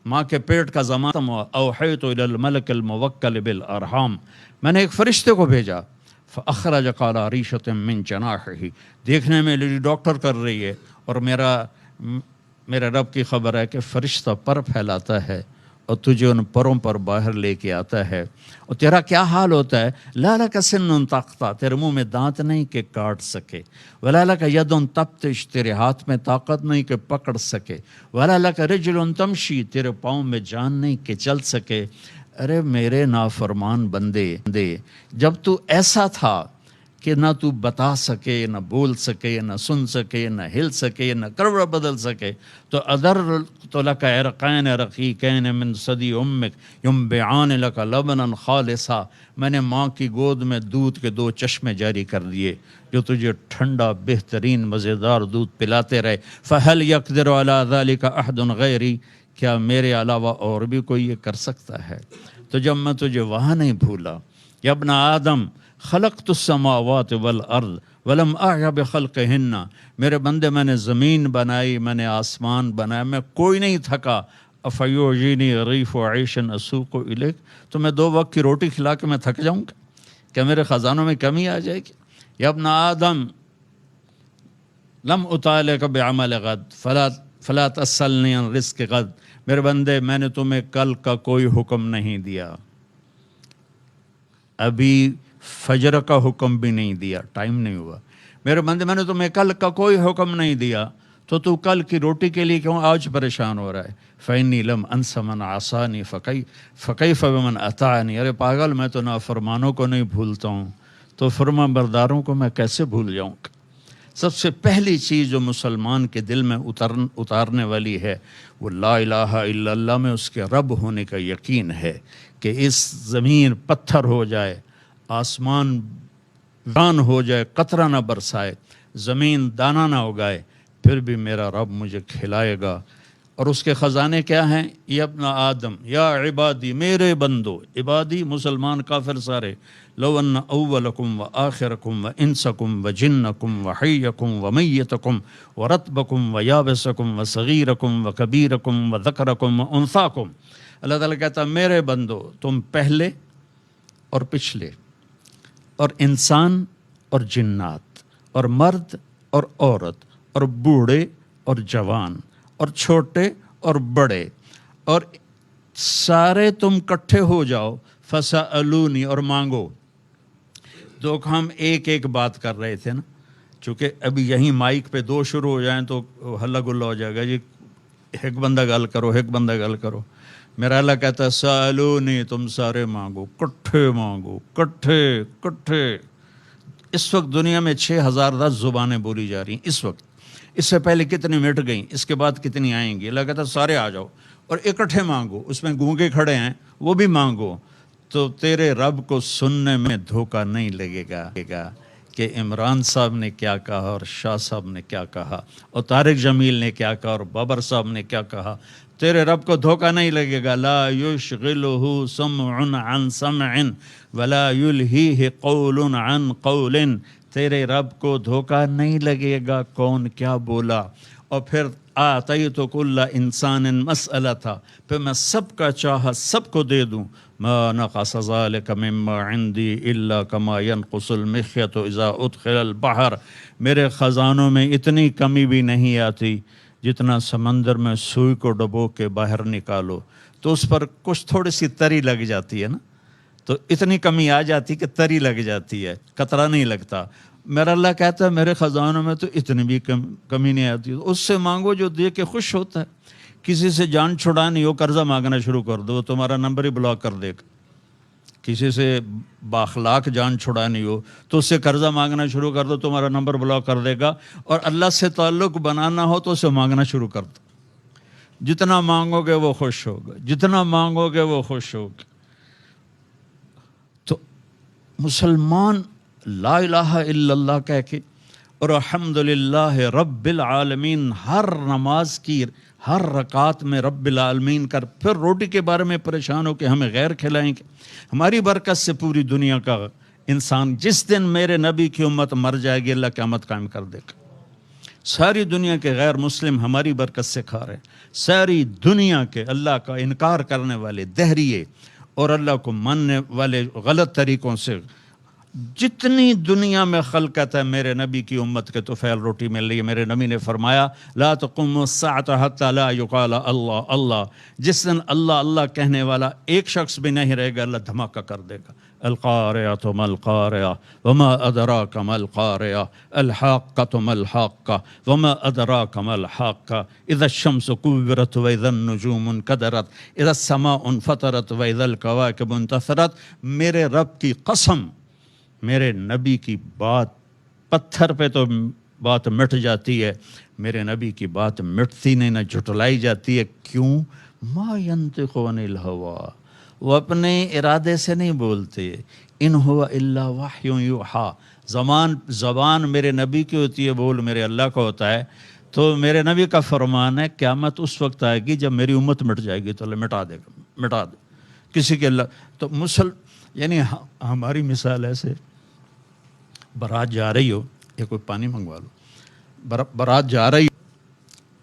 ماں کے پیٹ کا زمانہ ہوا، اوحیت الی الملک الموکل بالارحام، میں نے ایک فرشتے کو بھیجا، فاخرج قال ریشۃ من جناحہ. دیکھنے میں لیڈی ڈاکٹر کر رہی ہے، اور میرے رب کی خبر ہے کہ فرشتہ پر پھیلاتا ہے اور تجھے ان پروں پر باہر لے کے آتا ہے. اور تیرا کیا حال ہوتا ہے؟ لا لک سن طاقتا، تیرے منہ میں دانت نہیں کہ کاٹ سکے. ولا لک ید تبطش، تیرے ہاتھ میں طاقت نہیں کہ پکڑ سکے. ولا لک رجل تمشی، تیرے پاؤں میں جان نہیں کہ چل سکے. ارے میرے نافرمان بندے، جب تو ایسا تھا کہ نہ تو بتا سکے، نہ بول سکے، نہ سن سکے، نہ ہل سکے، نہ کروڑ بدل سکے، تو ادرت لک عرقین رقیقین من ثدی امک ینبعان لک لبنا خالصا، میں نے ماں کی گود میں دودھ کے 2 چشمے جاری کر دیے جو تجھے ٹھنڈا بہترین مزیدار دودھ پلاتے رہے۔ فہل یقدر علی ذلک احد غیری، کیا میرے علاوہ اور بھی کوئی یہ کر سکتا ہے؟ تو جب میں تجھے وہاں نہیں بھولا، یا ابن آدم خلقت السماوات والارض ولم اعی بخلقہن، میرے بندے میں نے زمین بنائی، میں نے آسمان بنایا، میں کوئی نہیں تھکا۔ افیعجینی ریف عیش اسوق الیک، تو میں 2 وقت کی روٹی کھلا کے میں تھک جاؤں گا؟ کیا میرے خزانوں میں کمی آ جائے گی؟ یا ابن آدم لم اطالق بعمل غد فلا تسألنی عن رزق غد، میرے بندے میں نے تمہیں کل کا کوئی حکم نہیں دیا، ابھی فجر کا حکم بھی نہیں دیا، ٹائم نہیں ہوا، میرے بندے میں نے تمہیں کل کا کوئی حکم نہیں دیا، تو کل کی روٹی کے لیے کیوں آج پریشان ہو رہا ہے؟ فإنی لم انس من عصانی فکیف بمن اطاعنی، ارے پاگل میں تو نافرمانوں کو نہیں بھولتا ہوں، تو فرما برداروں کو میں کیسے بھول جاؤں گا؟ سب سے پہلی چیز جو مسلمان کے دل میں اتارنے والی ہے وہ لا الہ الا اللہ میں اس کے رب ہونے کا یقین ہے، کہ اس زمین پتھر ہو جائے، آسمان ویران ہو جائے، قطرہ نہ برسائے، زمین دانہ نہ اگائے، پھر بھی میرا رب مجھے کھلائے گا۔ اور اس کے خزانے کیا ہیں؟ یا ابن آدم یا عبادی، میرے بندو، عبادی مسلمان کافر سارے، لو ان اولکم و آخرکم و انسکم و جنکم و حیکم و میتکم و رتبکم و یابسکم و صغیرکم و کبیرکم و ذکرکم و انثاکم، اللہ تعالیٰ کہتا میرے بندو، تم پہلے اور پچھلے اور انسان اور جنات اور مرد اور عورت اور بوڑھے اور جوان اور چھوٹے اور بڑے، اور سارے تم کٹھے ہو جاؤ، فسألونی، اور مانگو۔ تو ہم ایک بات کر رہے تھے نا، چونکہ ابھی یہیں مائک پہ 2 شروع ہو جائیں تو ہلہ گلہ ہو جائے گا، جی ایک بندہ گل کرو، ایک بندہ گل کرو۔ میرا اللہ کہتا ہے سألونی، تم سارے مانگو، کٹھے مانگو، کٹھے۔ اس وقت دنیا میں 6010 زبانیں بولی جا رہی ہیں اس وقت، اس سے پہلے کتنی مٹ گئیں، اس کے بعد کتنی آئیں گی۔ اللہ کہتا ہے سارے آ جاؤ اور اکٹھے مانگو، اس میں گونگے کھڑے ہیں وہ بھی مانگو، تو تیرے رب کو سننے میں دھوکہ نہیں لگے گا کہ عمران صاحب نے کیا کہا اور شاہ صاحب نے کیا کہا اور طارق جمیل نے کیا کہا اور بابر صاحب نے کیا کہا، تیرے رب کو دھوکہ نہیں لگے گا۔ لا یشغلہ سمع عن سمع ولا یلہیہ قول عن قول، تیرے رب کو دھوکہ نہیں لگے گا کون کیا بولا۔ اور پھر آتیت کل انسان مسئلہ، پھر میں سب کا چاہا سب کو دے دوں۔ ما نقص ذلك مما عندي الا كما ينقص المخيط اذا ادخل البحر، میرے خزانوں میں اتنی کمی بھی نہیں آتی جتنا سمندر میں سوئی کو ڈبو کے باہر نکالو تو اس پر کچھ تھوڑی سی تری لگ جاتی ہے نا، تو اتنی کمی آ جاتی کہ تری لگ جاتی ہے، قطرہ نہیں لگتا۔ میرا اللہ کہتا ہے میرے خزانوں میں تو اتنی بھی کمی نہیں آتی، اس سے مانگو جو دے کے خوش ہوتا ہے۔ کسی سے جان چھڑانی ہو، قرضہ مانگنا شروع کر دو، تمہارا نمبر ہی بلاک کر دے گا۔ کسی سے باخلاق جان چھڑانی ہو تو اس سے قرضہ مانگنا شروع کر دو، تمہارا نمبر بلاک کر دے گا۔ اور اللہ سے تعلق بنانا ہو تو اسے مانگنا شروع کر دو، جتنا مانگو گے وہ خوش ہوگا، جتنا مانگو گے وہ خوش ہوگا۔ تو مسلمان لا الہ الا اللہ کہہ کے اور الحمدللہ رب العالمین ہر نماز کی ہر رکعت میں رب العالمین کر، پھر روٹی کے بارے میں پریشان ہو کہ ہمیں غیر کھلائیں گے۔ ہماری برکت سے پوری دنیا کا انسان، جس دن میرے نبی کی امت مر جائے گی اللہ قیامت قائم کر دے گا۔ ساری دنیا کے غیر مسلم ہماری برکت سے کھا رہے ہیں، ساری دنیا کے اللہ کا انکار کرنے والے دہریے اور اللہ کو ماننے والے غلط طریقوں سے جتنی دنیا میں خلقت ہے میرے نبی کی امت کے طفیل روٹی مل رہی ہے۔ میرے نبی نے فرمایا لا تقوم الساعة حتى لا يقال اللہ اللہ، جس دن اللہ اللہ کہنے والا ایک شخص بھی نہیں رہے گا اللہ دھماکہ کر دے گا۔ القارعة ما القارعة وما أدراك ما القارعة الحاقة ما الحاقة وما أدراك ما الحاقة إذا الشمس كورت وإذا النجوم انكدرت إذا السماء انفطرت وإذا الكواكب انتثرت۔ میرے رب کی قسم میرے نبی کی بات پتھر پہ تو بات مٹ جاتی ہے، میرے نبی کی بات مٹتی نہیں، نہ جھٹلائی جاتی ہے. کیوں؟ ما ینطق عن الہوا، وہ اپنے ارادے سے نہیں بولتے. ان ہوا الا وحی یوحا، زبان میرے نبی کی ہوتی ہے، بول میرے اللہ کا ہوتا ہے. تو میرے نبی کا فرمان ہے قیامت اس وقت آئے گی جب میری امت مٹ جائے گی تو اللہ مٹا دے گا، مٹا دے کسی کے اللہ. تو یعنی ہماری مثال ایسے، بارات جا رہی ہو، یا کوئی پانی منگوا لو، بارات جا رہی ہو،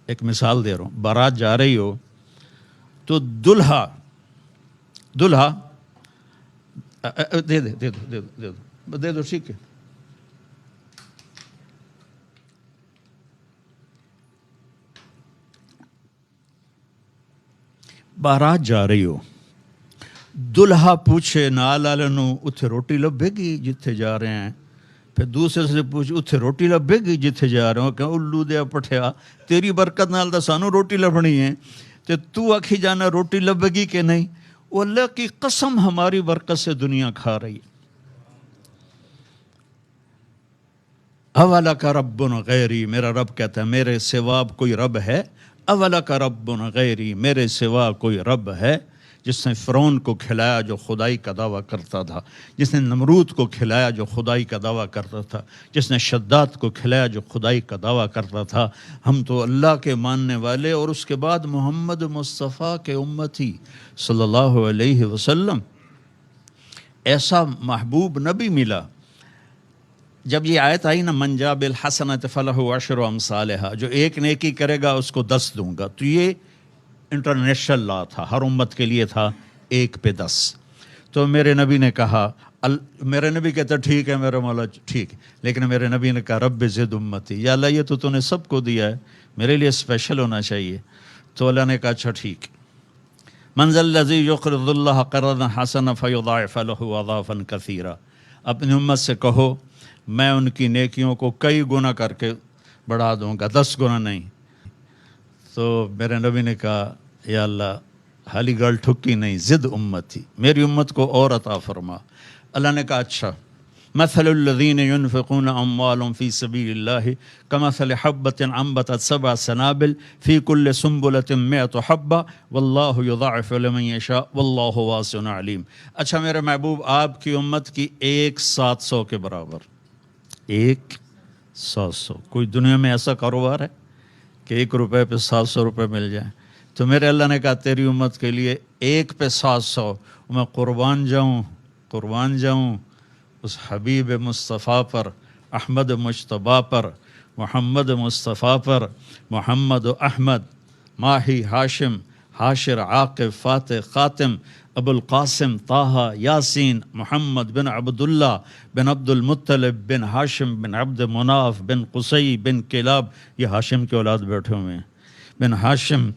ایک مثال دے رہا ہوں، بارات جا رہی ہو تو دلہا دے دو ٹھیک ہے. بارات جا رہی ہو، دلہا پوچھے نال والے نو اتھے روٹی لبے گی جتھے جا رہے ہیں، پھر دوسرے سے پوچھے اتھے روٹی لبے گی جتھے جا رہے ہو، کہ الو دیا پٹھیا تیری برکت نال دا سانو روٹی لبنی ہے، تے تو آکھی جانا روٹی لبے گی کہ نہیں. وہ اللہ کی قسم ہماری برکت سے دنیا کھا رہی ہے. اولک رب غیری، میرا رب کہتا ہے میرے سوا کوئی رب ہے. اولک رب غیری، میرے سوا کوئی رب ہے. جس نے فرعون کو کھلایا جو خدائی کا دعویٰ کرتا تھا، جس نے نمرود کو کھلایا جو خدائی کا دعویٰ کرتا تھا، جس نے شداد کو کھلایا جو خدائی کا دعویٰ کرتا تھا. ہم تو اللہ کے ماننے والے اور اس کے بعد محمد مصطفیٰ کے امتی صلی اللہ علیہ وسلم. ایسا محبوب نبی ملا. جب یہ آیت آئی نا من جاء بالحسنۃ فلہ عشر امثالھا، جو ایک نیکی کرے گا اس کو 10 دوں گا، تو یہ انٹرنیشنل لا تھا، ہر امت کے لیے تھا 1 پہ 10. تو میرے نبی نے کہا، میرے نبی کہتا ٹھیک ہے میرے مولا ٹھیک، لیکن میرے نبی نے کہا رب زد امتی، یا اللہ یہ تو نے سب کو دیا ہے، میرے لیے اسپیشل ہونا چاہیے. تو اللہ نے کہا اچھا ٹھیک. من ذا الذی یقرض اللہ قرضا حسنا فیضاعف لہ اضعافا کثیرا، اپنی امت سے کہو میں ان کی نیکیوں کو کئی گنا کر کے بڑھا دوں گا، 10 گنا نہیں. تو میرے نبی نے کہا یا اللہ حالی گل ٹھکی نہیں، زد امت تھی، میری امت کو اور عطا فرما. اللہ نے کہا اچھا، مثل الذین ينفقون اموالهم فی سبیل اللہ کمثل حبۃ انبتت 7 سنابل فی کل سنبلۃ 100 حبۃ واللہ یضاعف لمن یشاء واللہ واسع علیم. اچھا میرے محبوب آپ کی امت کی 1/700 کے برابر، 1/700. کوئی دنیا میں ایسا کاروبار ہے کہ 1 روپے پہ 700 روپے مل جائیں؟ تو میرے اللہ نے کہا تیری امت کے لیے 1 پہ 700 میں قربان جاؤں اس حبیب مصطفیٰ پر، احمد مجتبیٰ پر، محمد مصطفیٰ پر، محمد و احمد، ماہی ہاشم، حاشر عاقب فاتح خاتم، ابو القاسم طہ یاسین محمد بن عبداللہ بن عبد المطلب بن ہاشم بن عبد مناف بن قصی بن کلاب، یہ ہاشم کے اولاد بیٹھے ہوئے ہیں، بن ہاشم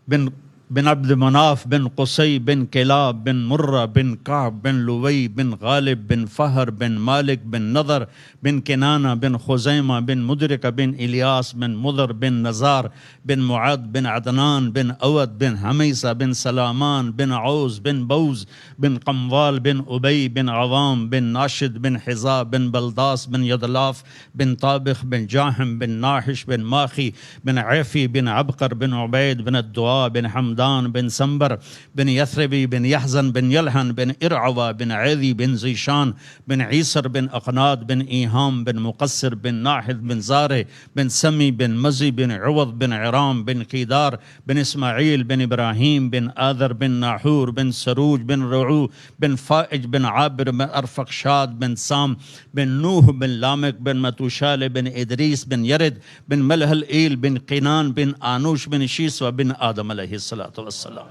بن عبد مناف بن قصی بن کلاب بن مرہ بن کعب بن لوی بن غالب بن فہر بن مالک بن نضر بن کنانہ بن خزیمہ بن مدرکہ بن الیاس بن مضر بن نزار بن معد بن عدنان بن اود بن حمیسہ بن سلامان بن عوز بن بوز بن قموال بن ابی بن عوام بن ناشد بن حذا بن بلداس بن یدلاف بن طابخ بن جاہم بن ناحش بن ماخی بن عیفی بن عبقر بن عبید بن الدعاء بن حمدان بن سنبر بن یثربی بن یحزن بن یلحن بن ارعوا بن عیدی بن زیشان بن عیسر بن اقناد بن ایہام بن مقصر بن ناحد بن زارع بن سمی بن مزی بن عوض بن عرام بن قیدار بن اسماعیل بن ابراہیم بن آذر بن ناحور بن سروج بن رعو بن فائج بن عابر بن ارفقشاد بن سام بن نوح بن لامک بن متوشال بن ادریس بن یرد بن ملحل ایل بن قینان بن آنوش بن شیسوہ بن آدم علیہ السلام.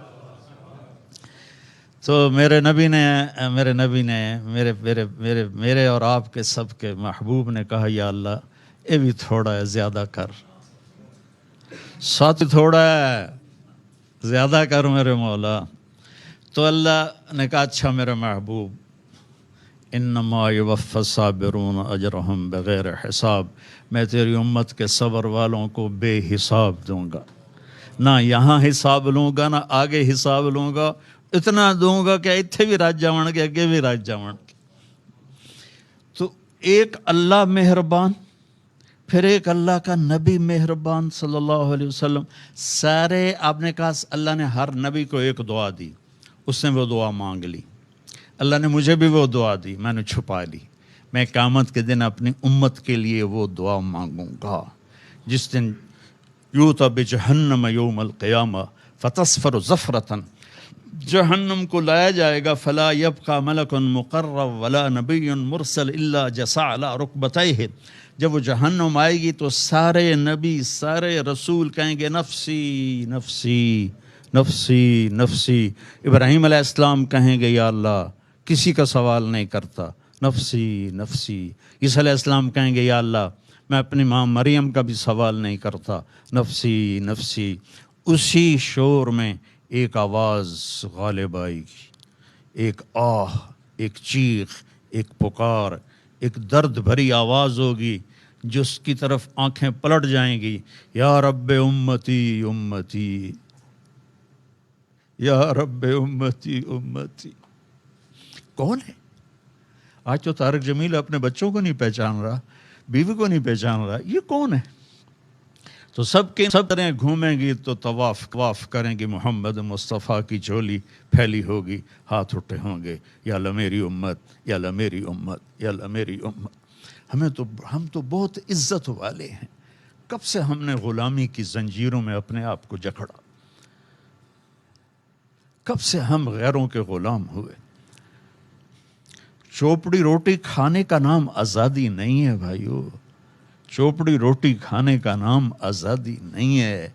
تو میرے نبی نے میرے اور آپ کے سب کے محبوب نے کہا یا اللہ یہ بھی تھوڑا ہے زیادہ کر، ساتھ تھوڑا ہے زیادہ کر میرے مولا. تو اللہ نے کہا اچھا میرے محبوب انما یوفی الصابرون اجرہم بغیر حساب، میں تیری امت کے صبر والوں کو بے حساب دوں گا، نہ یہاں حساب لوں گا نہ آگے حساب لوں گا، اتنا دوں گا کہ اتنے بھی رج جاؤ گے, اگے بھی رج جاؤ گے. تو ایک اللہ مہربان, پھر ایک اللہ کا نبی مہربان صلی اللہ علیہ وسلم. سارے آپ نے کہا اللہ نے ہر نبی کو ایک دعا دی, اس نے وہ دعا مانگ لی. اللہ نے مجھے بھی وہ دعا دی, میں نے چھپا لی. میں قیامت کے دن اپنی امت کے لیے وہ دعا مانگوں گا جس دن یوتا بجہنم یوم القیامہ فتصفر زفرتن, جہنم کو لایا جائے گا, فلا یبقى ملک مقرب ولا نبی مرسل الا جسع علی رکبتیہ. جب وہ جہنم آئے گی تو سارے نبی سارے رسول کہیں گے نفسی نفسی نفسی نفسی. ابراہیم علیہ السلام کہیں گے یا اللہ کسی کا سوال نہیں کرتا, نفسی نفسی. عیسیٰ علیہ السلام کہیں گے یا اللہ میں اپنی ماں مریم کا بھی سوال نہیں کرتا, نفسی نفسی. اسی شور میں ایک آواز غالب آئے گی, ایک آہ, ایک چیخ, ایک پکار, ایک درد بھری آواز ہوگی جس کی طرف آنکھیں پلٹ جائیں گی. یا رب امتی امتی, یا رب امتی امتی. کون ہے؟ آج تو طارق جمیل اپنے بچوں کو نہیں پہچان رہا, بیوی کو نہیں پہچان رہا, یہ کون ہے؟ تو سب طرح گھومیں گی تو طواف کریں گی, محمد مصطفیٰ کی جھولی پھیلی ہوگی, ہاتھ اٹھے ہوں گے, یا اللہ میری امت, یا اللہ میری امت, یا اللہ میری امت. ہم تو بہت عزت والے ہیں. کب سے ہم نے غلامی کی زنجیروں میں اپنے آپ کو جکڑا؟ کب سے ہم غیروں کے غلام ہوئے؟ چوپڑی روٹی کھانے کا نام آزادی نہیں ہے بھائیو, چوپڑی روٹی کھانے کا نام آزادی نہیں ہے.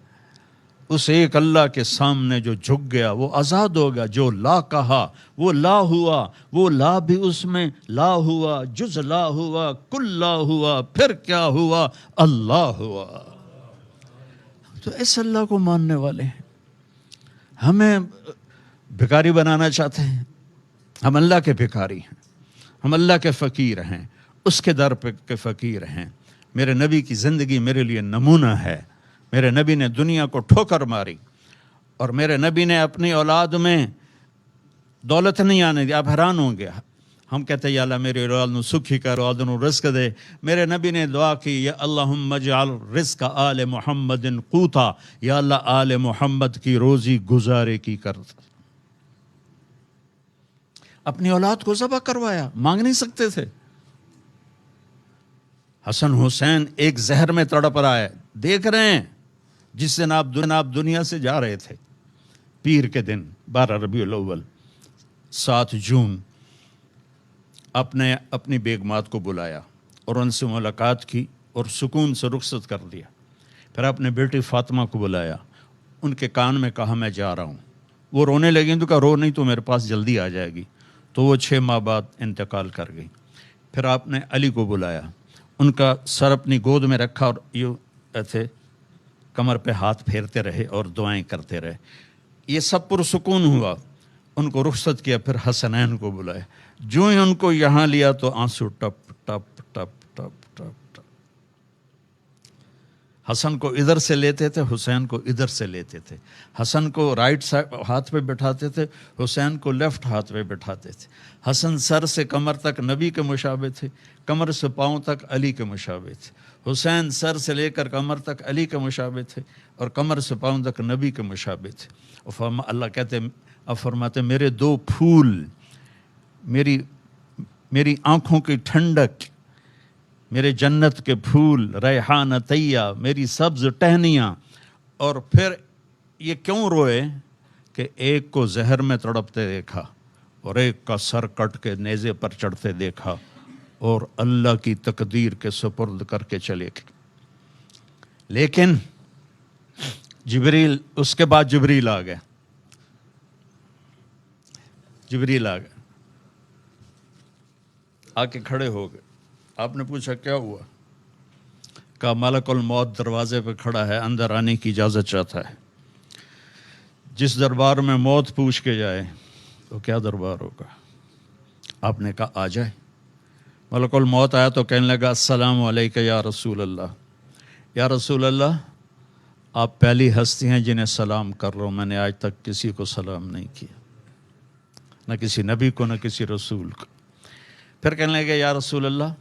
اس ایک اللہ کے سامنے جو جھک گیا وہ آزاد ہوگا. جو لا کہا وہ لا ہوا, وہ لا بھی اس میں لا ہوا, جز لا ہوا, کل لا ہوا, پھر کیا ہوا, اللہ ہوا. تو اس اللہ کو ماننے والے ہیں. ہمیں بھکاری بنانا چاہتے ہیں؟ ہم اللہ کے بھکاری ہیں, ہم اللہ کے فقیر ہیں, اس کے در پہ کے فقیر ہیں. میرے نبی کی زندگی میرے لیے نمونہ ہے. میرے نبی نے دنیا کو ٹھوکر ماری, اور میرے نبی نے اپنی اولاد میں دولت نہیں آنے دی. آپ حیران ہوں گے, ہم کہتے ہیں یا اللہ میری اولاد نو سکھی کر, اولاد نو رزق دے. میرے نبی نے دعا کی, یا اللہم اجعل رزق آل محمد قوتا, یا اللہ آل محمد کی روزی گزارے کی کر. اپنی اولاد کو ذبح کروایا, مانگ نہیں سکتے تھے. حسن حسین ایک زہر میں تڑپ رہا ہے, دیکھ رہے ہیں. جس دن آپ دنیا سے جا رہے تھے, پیر کے دن 12 ربیع الاول 7 جون, اپنی بیگمات کو بلایا اور ان سے ملاقات کی اور سکون سے رخصت کر دیا. پھر اپنے بیٹی فاطمہ کو بلایا, ان کے کان میں کہا میں جا رہا ہوں. وہ رونے لگیں تو کہا رو نہیں تو میرے پاس جلدی آ جائے گی. تو وہ 6 ماہ بعد انتقال کر گئی. پھر آپ نے علی کو بلایا, ان کا سر اپنی گود میں رکھا اور یوں ایسے کمر پہ ہاتھ پھیرتے رہے اور دعائیں کرتے رہے. یہ سب پرسکون ہوا. ان کو رخصت کیا. پھر حسنین کو بلایا. جو ہی ان کو یہاں لیا تو آنسو ٹپ ٹپ ٹپ ٹپ ٹپ ٹپ. حسن کو ادھر سے لیتے تھے, حسین کو ادھر سے لیتے تھے. حسن کو رائٹ ہاتھ پہ بٹھاتے تھے, حسین کو لیفٹ ہاتھ پہ بٹھاتے تھے. حسن سر سے کمر تک نبی کے مشابہ تھے, کمر سے پاؤں تک علی کے مشابہ تھے. حسین سر سے لے کر کمر تک علی کے مشابہ تھے, اور کمر سے پاؤں تک نبی کے مشابہ تھے. اور اللہ کہتے, اب فرماتے میرے 2 پھول, میری آنکھوں کی ٹھنڈک, میرے جنت کے پھول ریحان طیہ, میری سبز ٹہنیاں. اور پھر یہ کیوں روئے کہ ایک کو زہر میں تڑپتے دیکھا اور ایک کا سر کٹ کے نیزے پر چڑھتے دیکھا, اور اللہ کی تقدیر کے سپرد کر کے چلے گئے. لیکن جبریل, اس کے بعد جبریل آ گئے. آ کے کھڑے ہو گئے. آپ نے پوچھا کیا ہوا؟ کہا ملک الموت دروازے پہ کھڑا ہے, اندر آنے کی اجازت چاہتا ہے. جس دربار میں موت پوچھ کے جائے تو کیا دربار ہوگا؟ آپ نے کہا آ جائے. ملک الموت آیا تو کہنے لگا السلام علیکہ یا رسول اللہ. یا رسول اللہ, آپ پہلی ہستی ہیں جنہیں سلام کر رہا ہوں, میں نے آج تک کسی کو سلام نہیں کیا. نہ کسی نبی کو، نہ کسی رسول کو. پھر کہنے لگے یا رسول اللہ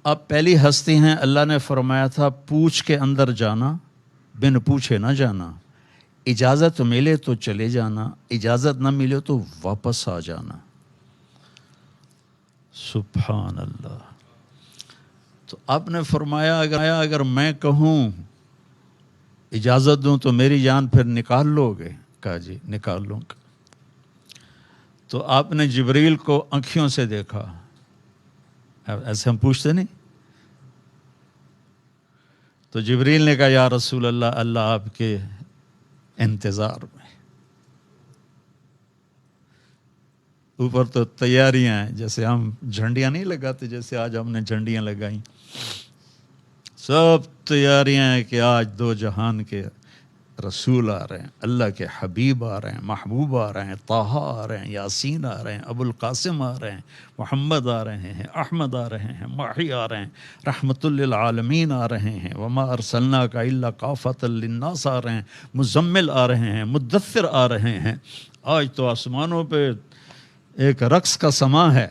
آپ پہلی ہستی ہیں، اللہ نے فرمایا تھا پوچھ کے اندر جانا، بن پوچھے نہ جانا، اجازت ملے تو چلے جانا، اجازت نہ ملے تو واپس آ جانا. سبحان اللہ. تو آپ نے فرمایا اگر میں کہوں اجازت دوں تو میری جان پھر نکال لو گے؟ کہا جی نکال لوں گا. تو آپ نے جبریل کو آنکھوں سے دیکھا، ایسے ہم پوچھتے نہیں. تو جبریل نے کہا یا رسول اللہ اللہ آپ کے انتظار میں. اوپر تو تیاریاں ہیں، جیسے ہم جھنڈیاں نہیں لگاتے، جیسے آج ہم نے جھنڈیاں لگائیں، سب تیاریاں ہیں کہ آج دو جہان کے رسول آ رہے ہیں، اللہ کے حبیب آ رہے ہیں، محبوب آ رہے ہیں، طٰہٰ آ رہے ہیں، یاسین آ رہے ہیں، ابو القاسم آ رہے ہیں، محمد آ رہے ہیں، احمد آ رہے ہیں، ماہی آ رہے ہیں، رحمت للعالمین آ رہے ہیں، وما ارسلناک الا کافۃ للناس آ رہے ہیں، مزمل آ رہے ہیں، مدثر آ رہے ہیں. آج تو آسمانوں پہ ایک رقص کا سماں ہے.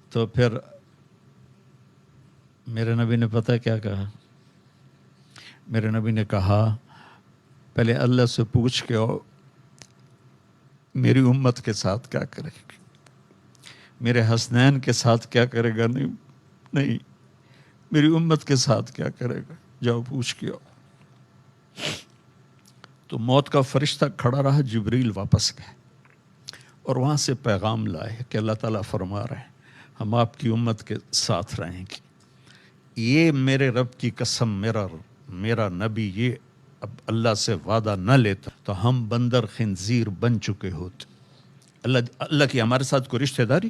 تو پھر میرے نبی نے پتہ کیا کہا؟ میرے نبی نے کہا پہلے اللہ سے پوچھ کے آؤ میری امت کے ساتھ کیا کرے گا، میرے حسنین کے ساتھ کیا کرے گا. نہیں میری امت کے ساتھ کیا کرے گا، جاؤ پوچھ کے آؤ. تو موت کا فرشتہ کھڑا رہا، جبریل واپس گئے اور وہاں سے پیغام لائے کہ اللہ تعالیٰ فرما رہے ہیں ہم آپ کی امت کے ساتھ رہیں گے. یہ میرے رب کی قسم، میرا نبی یہ اب اللہ سے وعدہ نہ لیتا تو ہم بندر خنزیر بن چکے ہوتے. اللہ کی ہمارے ساتھ کوئی رشتہ داری؟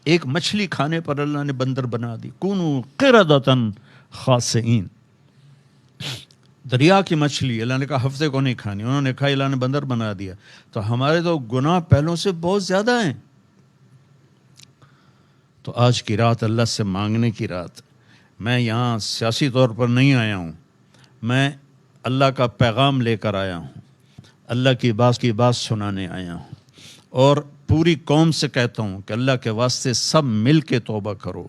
ایک مچھلی کھانے پر اللہ نے بندر بنا دی. کونوا قردۃ خاسئین. دریا کی مچھلی اللہ نے کہا ہفتے کو نہیں کھانی، انہوں نے کہا اللہ نے بندر بنا دیا. تو ہمارے تو گناہ پہلوں سے بہت زیادہ ہیں. تو آج کی رات اللہ سے مانگنے کی رات. میں یہاں سیاسی طور پر نہیں آیا ہوں، میں اللہ کا پیغام لے کر آیا ہوں، اللہ کی بات سنانے آیا ہوں. اور پوری قوم سے کہتا ہوں کہ اللہ کے واسطے سب مل کے توبہ کرو.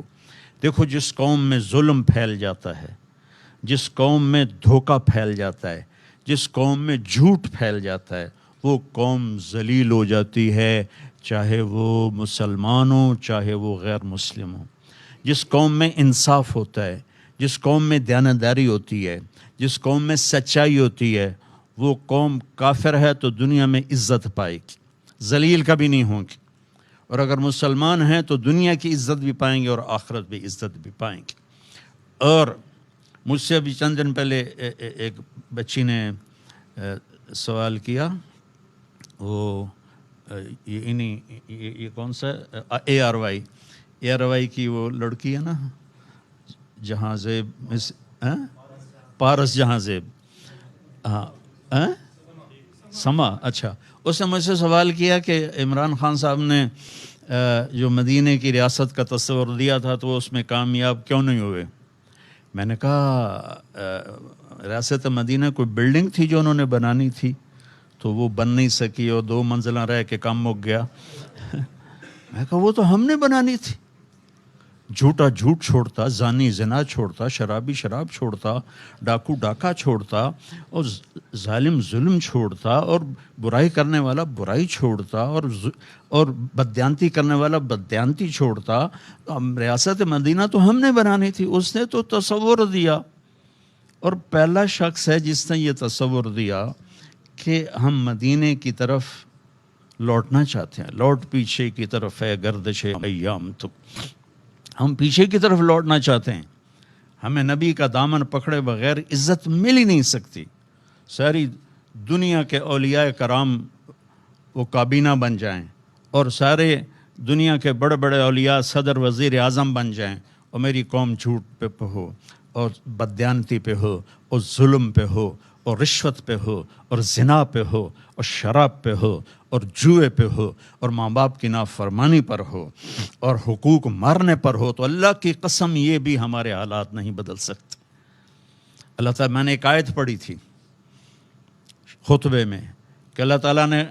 دیکھو جس قوم میں ظلم پھیل جاتا ہے، جس قوم میں دھوکہ پھیل جاتا ہے، جس قوم میں جھوٹ پھیل جاتا ہے، وہ قوم ذلیل ہو جاتی ہے، چاہے وہ مسلمان ہو چاہے وہ غیر مسلم ہو. جس قوم میں انصاف ہوتا ہے، جس قوم میں دیانتداری ہوتی ہے، جس قوم میں سچائی ہوتی ہے، وہ قوم کافر ہے تو دنیا میں عزت پائے گی، ذلیل کبھی نہیں ہوں گی. اور اگر مسلمان ہیں تو دنیا کی عزت بھی پائیں گے اور آخرت بھی عزت بھی پائیں گے. اور مجھ سے ابھی چند دن پہلے ایک بچی نے سوال کیا، وہ یہ کون سا اے آر وائی کی وہ لڑکی ہے نا، جہاں زیب پارس جہاں زیب، ہاں سما. اچھا، اس نے مجھ سے سوال کیا کہ عمران خان صاحب نے جو مدینے کی ریاست کا تصور دیا تھا تو وہ اس میں کامیاب کیوں نہیں ہوئے؟ میں نے کہا ریاست مدینہ کوئی بلڈنگ تھی جو انہوں نے بنانی تھی تو وہ بن نہیں سکی اور 2 منزلہ رہ کے کام مک گیا. میں کہا وہ تو ہم نے بنانی تھی. جھوٹا جھوٹ چھوڑتا، زانی زنا چھوڑتا، شرابی شراب چھوڑتا، ڈاکو ڈاکہ چھوڑتا، اور ظالم ظلم چھوڑتا، اور برائی کرنے والا برائی چھوڑتا، اور بددیانتی کرنے والا بددیانتی چھوڑتا. ریاست مدینہ تو ہم نے بنانی تھی، اس نے تو تصور دیا. اور پہلا شخص ہے جس نے یہ تصور دیا کہ ہم مدینے کی طرف لوٹنا چاہتے ہیں. لوٹ پیچھے کی طرف ہے گردش ایام، تو ہم پیچھے کی طرف لوٹنا چاہتے ہیں. ہمیں نبی کا دامن پکڑے بغیر عزت مل ہی نہیں سکتی. ساری دنیا کے اولیاء کرام وہ کابینہ بن جائیں اور سارے دنیا کے بڑے بڑے اولیاء صدر وزیر اعظم بن جائیں اور میری قوم جھوٹ پہ ہو اور بددیانتی پہ ہو اور ظلم پہ ہو اور رشوت پہ ہو اور زنا پہ ہو اور شراب پہ ہو اور جوئے پہ ہو اور ماں باپ کی نافرمانی پر ہو اور حقوق مارنے پر ہو، تو اللہ کی قسم یہ بھی ہمارے حالات نہیں بدل سکتے. اللہ تعالیٰ، میں نے ایک آیت پڑھی تھی خطبے میں کہ اللہ تعالیٰ نے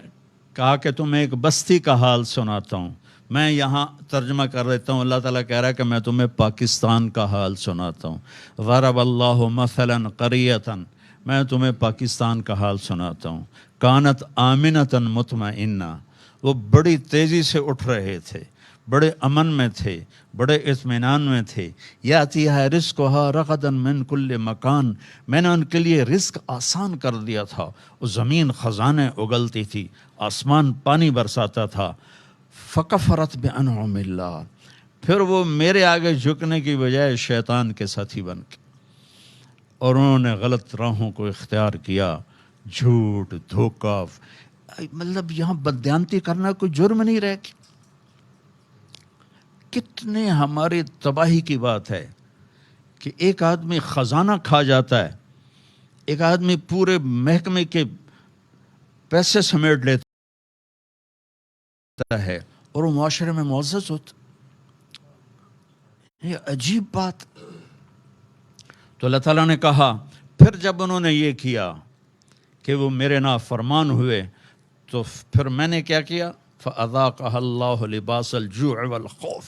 کہا کہ تمہیں ایک بستی کا حال سناتا ہوں. میں یہاں ترجمہ کر دیتا ہوں. اللہ تعالیٰ کہہ رہا ہے کہ میں تمہیں پاکستان کا حال سناتا ہوں. ضرب اللہ مثلا قریۃ، میں تمہیں پاکستان کا حال سناتا ہوں. کانت آمنۃ مطمئنہ، وہ بڑی تیزی سے اٹھ رہے تھے، بڑے امن میں تھے، بڑے اطمینان میں تھے. یاتیھا رزقھا رغدا من کل مکان، میں نے ان کے لیے رزق آسان کر دیا تھا. وہ زمین خزانے اگلتی تھی، آسمان پانی برساتا تھا. فکفرت بانعم اللہ، پھر وہ میرے آگے جھکنے کی بجائے شیطان کے ساتھی بن کے، اور انہوں نے غلط راہوں کو اختیار کیا. جھوٹ، دھوکہ، مطلب یہاں بددیانتی کرنا کوئی جرم نہیں رہ گیا. کتنے ہماری تباہی کی بات ہے کہ ایک آدمی خزانہ کھا جاتا ہے، ایک آدمی پورے محکمے کے پیسے سمیٹ لیتا ہے اور وہ معاشرے میں معزز ہوتا. یہ عجیب بات. تو اللہ تعالیٰ نے کہا پھر جب انہوں نے یہ کیا کہ وہ میرے نافرمان ہوئے تو پھر میں نے کیا کیا؟ فَأَذَاقَهَا اللَّهُ لِبَاسَ الْجُوعِ وَالْخَوْفِ،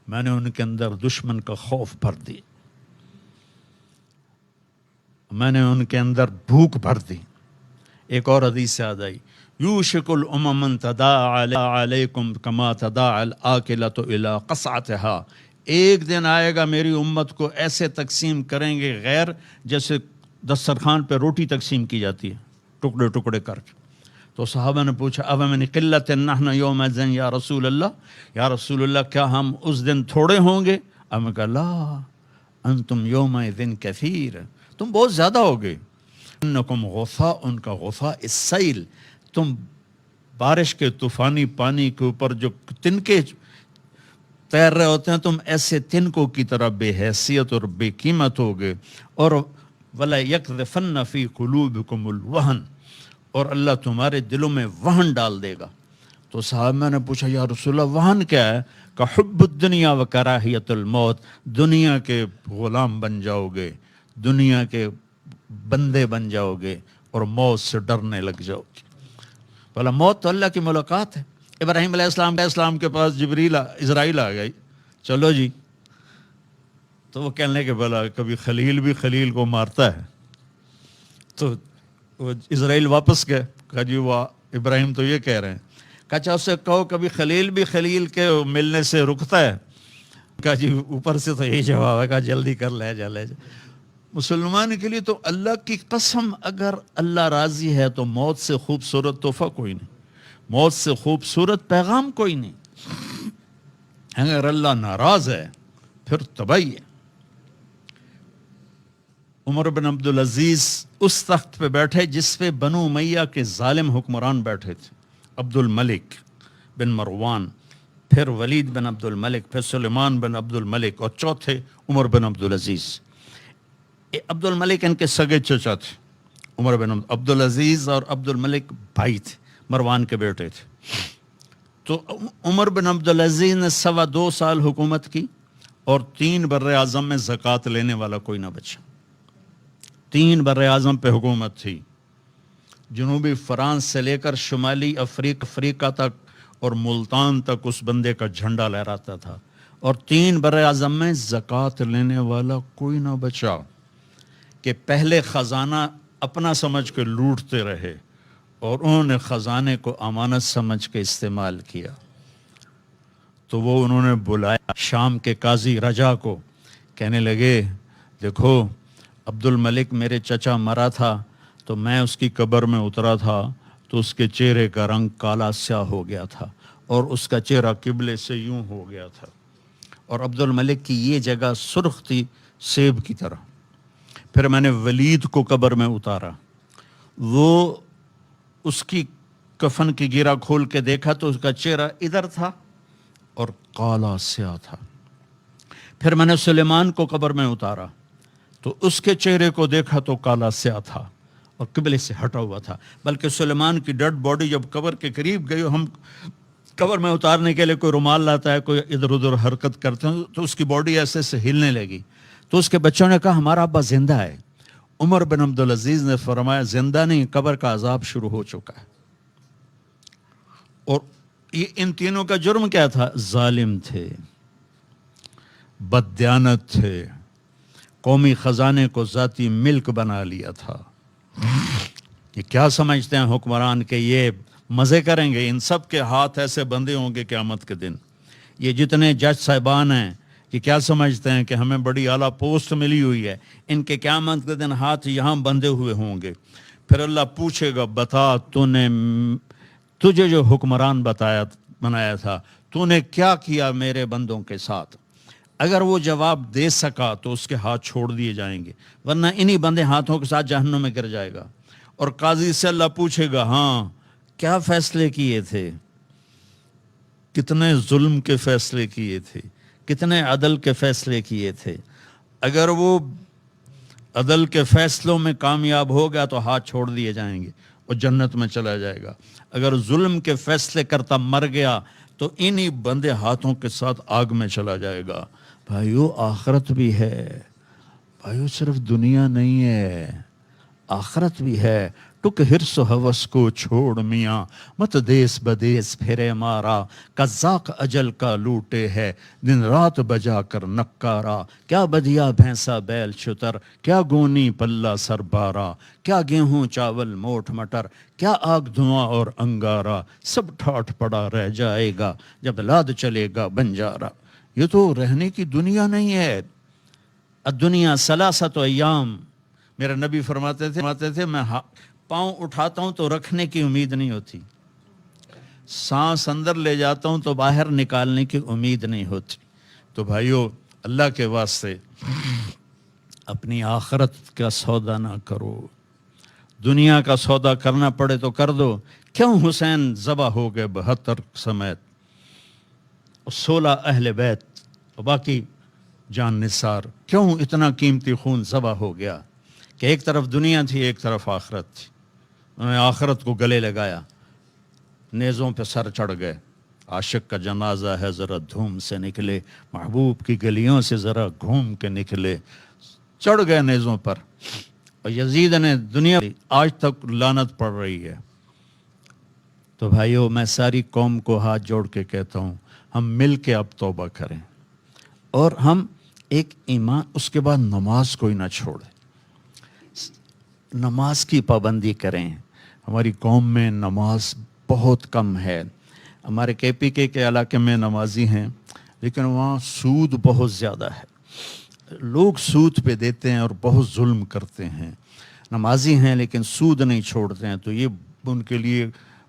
میں نے ان کے اندر دشمن کا خوف بھر دی، میں نے ان کے اندر بھوک بھر دی. ایک اور حدیث یاد آئی، یوشک الامم ان تداعی علیکم کما تداعی الاکلۃ الی قصعتها، ایک دن آئے گا میری امت کو ایسے تقسیم کریں گے غیر جیسے دسترخوان پہ روٹی تقسیم کی جاتی ہے ٹکڑے ٹکڑے کر کے. تو صحابہ نے پوچھا اب من قلت نحن یومئذ یا رسول اللہ، یا رسول اللہ کیا ہم اس دن تھوڑے ہوں گے؟ اب میں کہا لا انتم یومئذ کثیر، تم بہت زیادہ ہوگے. انکم غثاء، ان کا غثاء السیل، تم بارش کے طوفانی پانی کے اوپر جو تنکے تیر رہے ہوتے ہیں، تم ایسے تنکوں کی طرح بے حیثیت اور بے قیمت ہوگے. اور وَلَا يَقْذِفَنَّ فِي قُلُوبِكُمُ الْوَهْنَ، اور اللہ تمہارے دلوں میں وہن ڈال دے گا. تو صحابہ نے پوچھا یا رسول اللہ وہن کیا ہے؟ کہ حب الدنیا و کراہیت الموت، دنیا کے غلام بن جاؤ گے، دنیا کے بندے بن جاؤ گے اور موت سے ڈرنے لگ جاؤ گے. بولا موت تو اللہ کی ملاقات ہے. ابراہیم علیہ السلام کے پاس اسرائیل آ گئی، چلو جی. تو وہ کہنے کہ بولا کبھی خلیل بھی خلیل کو مارتا ہے. تو وہ اسرائیل واپس گئے، کہا جی وہ ابراہیم تو یہ کہہ رہے ہیں. کہا اچھا اس سے کہو کبھی خلیل بھی خلیل کے ملنے سے رکتا ہے؟ کہا جی اوپر سے تو یہی جواب ہے. کہا جلدی کر لے جا. مسلمان کے لیے تو اللہ کی قسم اگر اللہ راضی ہے تو موت سے خوبصورت تحفہ کوئی نہیں، موت سے خوبصورت پیغام کوئی نہیں. اگر اللہ ناراض ہے پھر تباہی ہے. عمر بن عبدالعزیز اس تخت پہ بیٹھے جس پہ بنو امیہ کے ظالم حکمران بیٹھے تھے، عبد الملک بن مروان، پھر ولید بن عبد الملک، پھر سلیمان بن عبد الملک، اور چوتھے عمر بن عبدالعزیز. عبد الملک ان کے سگے چچا تھے. عمر بن عبدالعزیز اور عبد الملک بھائی تھے، مروان کے بیٹے تھے. تو عمر بن عبدالعزیز نے 2.25 سال حکومت کی اور 3 بر اعظم میں زکوٰۃ لینے والا کوئی نہ بچا. 3 بر اعظم پہ حکومت تھی، جنوبی فرانس سے لے کر شمالی افریقہ تک اور ملتان تک اس بندے کا جھنڈا لہراتا تھا. اور 3 بر اعظم میں زکوٰۃ لینے والا کوئی نہ بچا کہ پہلے خزانہ اپنا سمجھ کے لوٹتے رہے اور انہوں نے خزانے کو امانت سمجھ کے استعمال کیا. تو وہ انہوں نے بلایا شام کے قاضی رجا کو، کہنے لگے دیکھو عبد الملک میرے چچا مرا تھا تو میں اس کی قبر میں اترا تھا تو اس کے چہرے کا رنگ کالا سیاہ ہو گیا تھا اور اس کا چہرہ قبلے سے یوں ہو گیا تھا، اور عبد الملک کی یہ جگہ سرخ تھی سیب کی طرح. پھر میں نے ولید کو قبر میں اتارا، وہ اس کی کفن کی گیرا کھول کے دیکھا تو اس کا چہرہ ادھر تھا اور کالا سیاہ تھا. پھر میں نے سلیمان کو قبر میں اتارا تو اس کے چہرے کو دیکھا تو کالا سیاہ تھا اور قبلے سے ہٹا ہوا تھا. بلکہ سلیمان کی ڈیڈ باڈی جب قبر کے قریب گئی، ہم قبر میں اتارنے کے لیے کوئی رومال لاتا ہے، کوئی ادھر ادھر حرکت کرتے ہیں تو اس کی باڈی ایسے سے ہلنے لگی. تو اس کے بچوں نے کہا ہمارا ابا زندہ ہے. عمر بن عبدالعزیز نے فرمایا زندہ نہیں، قبر کا عذاب شروع ہو چکا ہے. اور یہ ان تینوں کا جرم کیا تھا؟ ظالم تھے، بددیانت تھے، قومی خزانے کو ذاتی ملک بنا لیا تھا۔ یہ کیا سمجھتے ہیں حکمران کہ یہ مزے کریں گے؟ ان سب کے ہاتھ ایسے بندے ہوں گے قیامت کے دن۔ یہ جتنے جج صاحبان ہیں یہ کیا سمجھتے ہیں کہ ہمیں بڑی اعلیٰ پوسٹ ملی ہوئی ہے؟ ان کے قیامت کے دن ہاتھ یہاں بندھے ہوئے ہوں گے۔ پھر اللہ پوچھے گا بتا تجھے جو حکمران بنایا تھا تو نے کیا کیا میرے بندوں کے ساتھ؟ اگر وہ جواب دے سکا تو اس کے ہاتھ چھوڑ دیے جائیں گے، ورنہ انہی بندے ہاتھوں کے ساتھ جہنم میں گر جائے گا۔ اور قاضی سے اللہ پوچھے گا ہاں کیا فیصلے کیے تھے، کتنے ظلم کے فیصلے کیے تھے، کتنے عدل کے فیصلے کیے تھے؟ اگر وہ عدل کے فیصلوں میں کامیاب ہو گیا تو ہاتھ چھوڑ دیے جائیں گے اور جنت میں چلا جائے گا۔ اگر ظلم کے فیصلے کرتا مر گیا تو انہی بندے ہاتھوں کے ساتھ آگ میں چلا جائے گا۔ بھائیو آخرت بھی ہے، بھائیو صرف دنیا نہیں ہے، آخرت بھی ہے۔ ٹک ہرس و ہوس کو چھوڑ میاں، مت دیس بدیس پھرے مارا، قزاق اجل کا لوٹے ہے، دن رات بجا کر نکارا، کیا بدیا بھینسا بیل شتر، کیا گونی پلہ سر بارا، کیا گیہوں چاول موٹ مٹر، کیا آگ دھواں اور انگارا، سب ٹھاٹ پڑا رہ جائے گا جب لاد چلے گا بنجارا۔ یہ تو رہنے کی دنیا نہیں ہے۔ الدنیا ثلاثۃ ایام، میرے نبی فرماتے تھے میں پاؤں اٹھاتا ہوں تو رکھنے کی امید نہیں ہوتی، سانس اندر لے جاتا ہوں تو باہر نکالنے کی امید نہیں ہوتی۔ تو بھائیو اللہ کے واسطے اپنی آخرت کا سودا نہ کرو، دنیا کا سودا کرنا پڑے تو کر دو۔ کیوں حسین ذبح ہو گئے 72 سمیت، 16 اہل بیت اور باقی جان نثار، کیوں اتنا قیمتی خون ذبح ہو گیا؟ کہ ایک طرف دنیا تھی ایک طرف آخرت تھی، انہوں نے آخرت کو گلے لگایا، نیزوں پہ سر چڑھ گئے۔ عاشق کا جنازہ ہے ذرا دھوم سے نکلے، محبوب کی گلیوں سے ذرا گھوم کے نکلے، چڑھ گئے نیزوں پر۔ اور یزید نے دنیا آج تک لعنت پڑ رہی ہے۔ تو بھائیو میں ساری قوم کو ہاتھ جوڑ کے کہتا ہوں ہم مل کے اب توبہ کریں، اور ہم ایک ایمان، اس کے بعد نماز کوئی نہ چھوڑے، نماز کی پابندی کریں۔ ہماری قوم میں نماز بہت کم ہے۔ ہمارے KPK کے علاقے میں نمازی ہیں لیکن وہاں سود بہت زیادہ ہے، لوگ سود پہ دیتے ہیں اور بہت ظلم کرتے ہیں۔ نمازی ہیں لیکن سود نہیں چھوڑتے ہیں، تو یہ ان کے لیے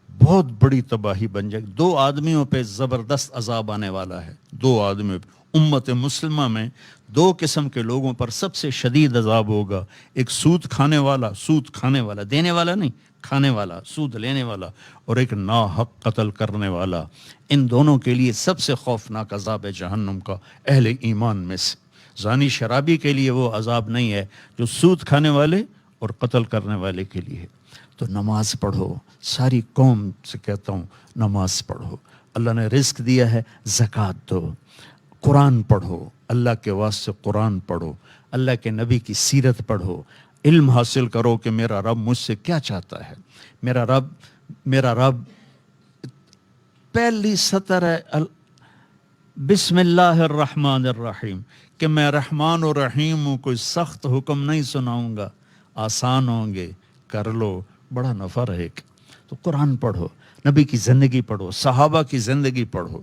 بہت بڑی تباہی بن جائے گی۔ 2 آدمیوں پہ زبردست عذاب آنے والا ہے، 2 آدمیوں پہ۔ امت مسلمہ میں 2 قسم کے لوگوں پر سب سے شدید عذاب ہوگا، ایک سود کھانے والا، دینے والا نہیں، کھانے والا، سود لینے والا، اور ایک ناحق قتل کرنے والا۔ ان دونوں کے لیے سب سے خوفناک عذاب ہے جہنم کا، اہل ایمان میں سے۔ زانی شرابی کے لیے وہ عذاب نہیں ہے جو سود کھانے والے اور قتل کرنے والے کے لیے ہے۔ تو نماز پڑھو، ساری قوم سے کہتا ہوں نماز پڑھو۔ اللہ نے رزق دیا ہے، زکوٰۃ دو، قرآن پڑھو، اللہ کے واسطے قرآن پڑھو، اللہ کے نبی کی سیرت پڑھو، علم حاصل کرو کہ میرا رب مجھ سے کیا چاہتا ہے۔ میرا رب پہلی سطر ہے بسم اللہ الرحمن الرحیم، کہ میں رحمان و رحیم ہوں، کوئی سخت حکم نہیں سناؤں گا، آسان ہوں گے، کر لو، بڑا نفع رہے گا۔ تو قرآن پڑھو، نبی کی زندگی پڑھو، صحابہ کی زندگی پڑھو،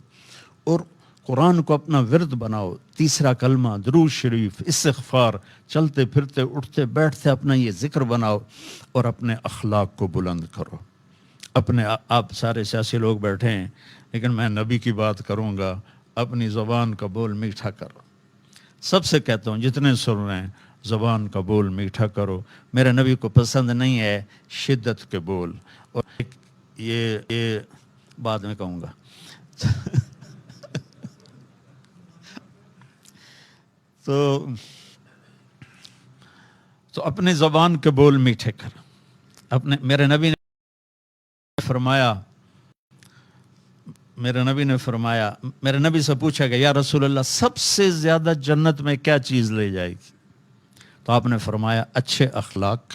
اور قرآن کو اپنا ورد بناؤ۔ تیسرا کلمہ، درود شریف، استغفار، چلتے پھرتے اٹھتے بیٹھتے اپنا یہ ذکر بناؤ، اور اپنے اخلاق کو بلند کرو۔ آپ سارے سیاسی لوگ بیٹھے ہیں لیکن میں نبی کی بات کروں گا، اپنی زبان کا بول میٹھا کرو۔ سب سے کہتا ہوں جتنے سن رہے ہیں، زبان کا بول میٹھا کرو۔ میرے نبی کو پسند نہیں ہے شدت کے بول، اور یہ بعد میں کہوں گا۔ تو اپنے زبان کے بول میٹھے کر۔ میرے نبی نے فرمایا، میرے نبی سے پوچھا کہ یا رسول اللہ سب سے زیادہ جنت میں کیا چیز لے جائے گی؟ تو آپ نے فرمایا اچھے اخلاق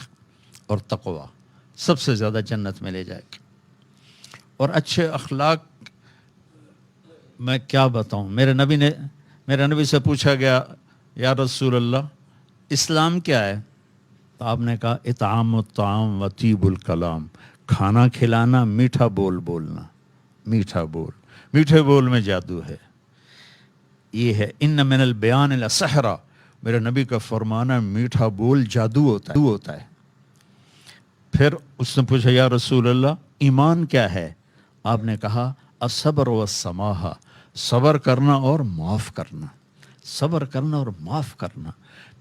اور تقوی سب سے زیادہ جنت میں لے جائے گی۔ اور اچھے اخلاق میں کیا بتاؤں. میرے نبی سے پوچھا گیا یا رسول اللہ اسلام کیا ہے؟ تو آپ نے کہا اطعام الطعام و طیب الکلام، کھانا کھلانا، میٹھا بول بولنا. میٹھے بول میں جادو ہے. یہ ہے ان من البیان لسحرا، میرے نبی کا فرمانا میٹھا بول جادو ہوتا ہے. پھر اس نے پوچھا یا رسول اللہ ایمان کیا ہے؟ آپ نے کہا الصبر والسماحہ، صبر کرنا اور معاف کرنا.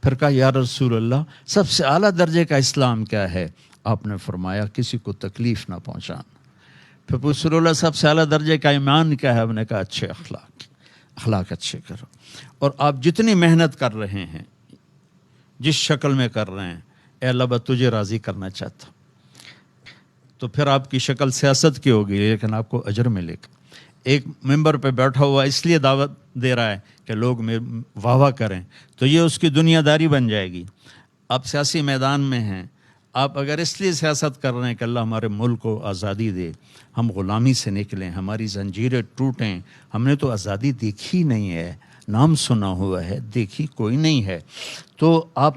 پھر کہا یا رسول اللہ سب سے اعلیٰ درجے کا اسلام کیا ہے؟ آپ نے فرمایا کسی کو تکلیف نہ پہنچانا. پھر رسول اللہ سب سے اعلیٰ درجے کا ایمان کیا ہے؟ ہم نے کہا اچھے اخلاق اچھے کرو. اور آپ جتنی محنت کر رہے ہیں، جس شکل میں کر رہے ہیں، اے اللہ میں تجھے راضی کرنا چاہتا ہوں، تو پھر آپ کی شکل سیاست کی ہوگی لیکن آپ کو اجر ملے گا. ایک ممبر پہ بیٹھا ہوا اس لیے دعوت دے رہا ہے کہ لوگ واہ واہ کریں، تو یہ اس کی دنیا داری بن جائے گی. آپ سیاسی میدان میں ہیں، آپ اگر اس لیے سیاست کر رہے ہیں کہ اللہ ہمارے ملک کو آزادی دے، ہم غلامی سے نکلیں، ہماری زنجیریں ٹوٹیں. ہم نے تو آزادی دیکھی نہیں ہے، نام سنا ہوا ہے، دیکھی کوئی نہیں ہے. تو آپ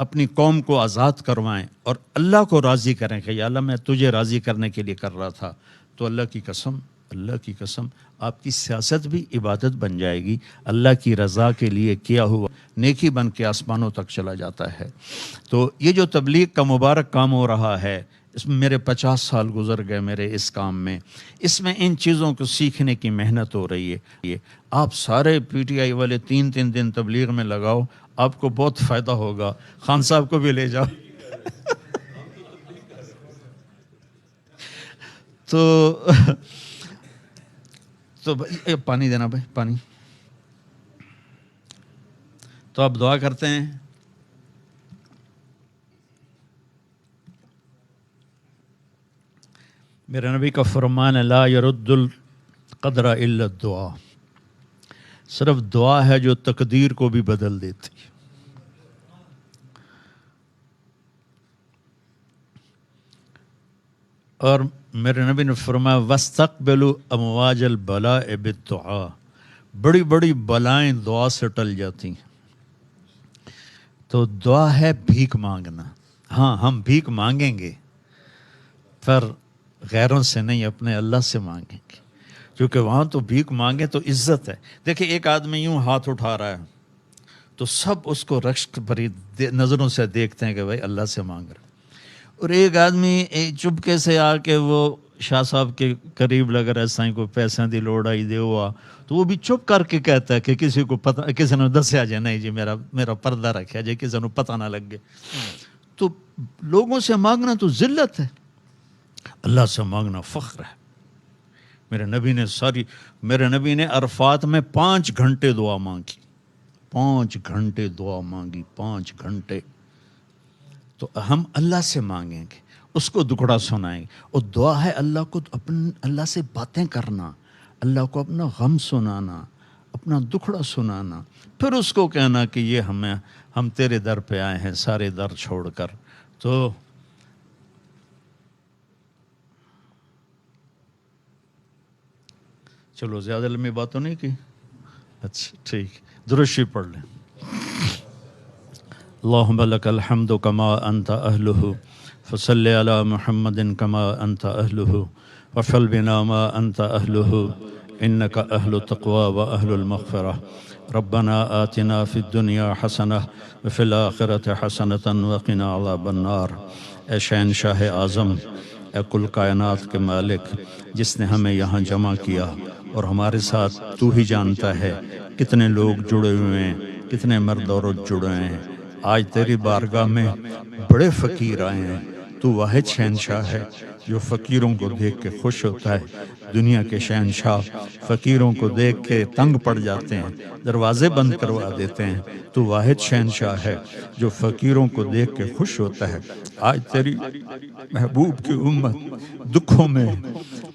اپنی قوم کو آزاد کروائیں اور اللہ کو راضی کریں کہ یا اللہ میں تجھے راضی کرنے کے لیے کر رہا تھا. تو اللہ کی قسم آپ کی سیاست بھی عبادت بن جائے گی. اللہ کی رضا کے لیے کیا ہوا نیکی بن کے آسمانوں تک چلا جاتا ہے. تو یہ جو تبلیغ کا مبارک کام ہو رہا ہے، اس میں میرے 50 سال گزر گئے میرے اس کام میں. اس میں ان چیزوں کو سیکھنے کی محنت ہو رہی ہے. آپ سارے پی ٹی آئی والے 3 دن تبلیغ میں لگاؤ، آپ کو بہت فائدہ ہوگا. خان صاحب کو بھی لے جاؤ. تو پانی دینا بھائی، پانی. تو آپ دعا کرتے ہیں. میرے نبی کا فرمان لا يرد القدر الا الدعاء، صرف دعا ہے جو تقدیر کو بھی بدل دیتی. اور میرے نبی نے فرمایا وَاسْتَقْبِلُوا أَمْوَاجَ الْبَلَاءِ بِالدُّعَاء، بڑی بڑی بلائیں دعا سے ٹل جاتی ہیں. تو دعا ہے بھیک مانگنا. ہاں ہم بھیک مانگیں گے پر غیروں سے نہیں، اپنے اللہ سے مانگیں گے، کیونکہ وہاں تو بھیک مانگے تو عزت ہے. دیکھیں ایک آدمی یوں ہاتھ اٹھا رہا ہے تو سب اس کو رشک بھری نظروں سے دیکھتے ہیں کہ بھائی اللہ سے مانگ رہا ہے. اور ایک آدمی چپکے سے آ کے وہ شاہ صاحب کے قریب لگ رہا ہے، سائیں کو پیسے دی لوڑ آئی دے ہوا، تو وہ بھی چپ کر کے کہتا ہے کہ کسی کو پتہ، کسی نے دسیا جائے نہیں جی میرا پردہ رکھا جائے، کسی نے پتہ نہ لگ گئے. تو لوگوں سے مانگنا تو ذلت ہے، اللہ سے مانگنا فخر ہے. میرے نبی نے عرفات میں 5 گھنٹے دعا مانگی، 5 گھنٹے دعا مانگی، 5 گھنٹے. تو ہم اللہ سے مانگیں گے، اس کو دکھڑا سنائیں گے. اور دعا ہے اللہ سے باتیں کرنا، اللہ کو اپنا غم سنانا، اپنا دکھڑا سنانا، پھر اس کو کہنا کہ یہ ہم تیرے در پہ آئے ہیں سارے در چھوڑ کر. تو چلو زیادہ لمبی بات تو نہیں کی، اچھا ٹھیک، درود شریف پڑھ لیں. اللہم لک الحمد کما انت اہلہ فصلی علی محمد کما انت اہلہ وفعل بنا ما انت اہلہ انک اہل التقوی و اہل المغفرہ. ربنا آتنا فی الدنیا حسنہ وفی الآخرۃ حسنۃ وقنا عذاب النار. اے شہنشاہ اعظم، اے کل کائنات کے مالک، جس نے ہمیں یہاں جمع کیا اور ہمارے ساتھ تو ہی جانتا ہے کتنے لوگ جڑے ہوئے ہیں، کتنے مرد عورت جڑے ہیں. آج تیری بارگاہ میں بڑے فقیر آئے ہیں. تو واحد شہنشاہ ہے جو فقیروں کو دیکھ کے خوش ہوتا ہے. دنیا کے شہنشاہ فقیروں کو دیکھ کے تنگ پڑ جاتے ہیں، دروازے بند کروا دیتے ہیں. تو واحد شہنشاہ ہے جو فقیروں کو دیکھ کے خوش ہوتا ہے. آج تیری محبوب کی امت دکھوں میں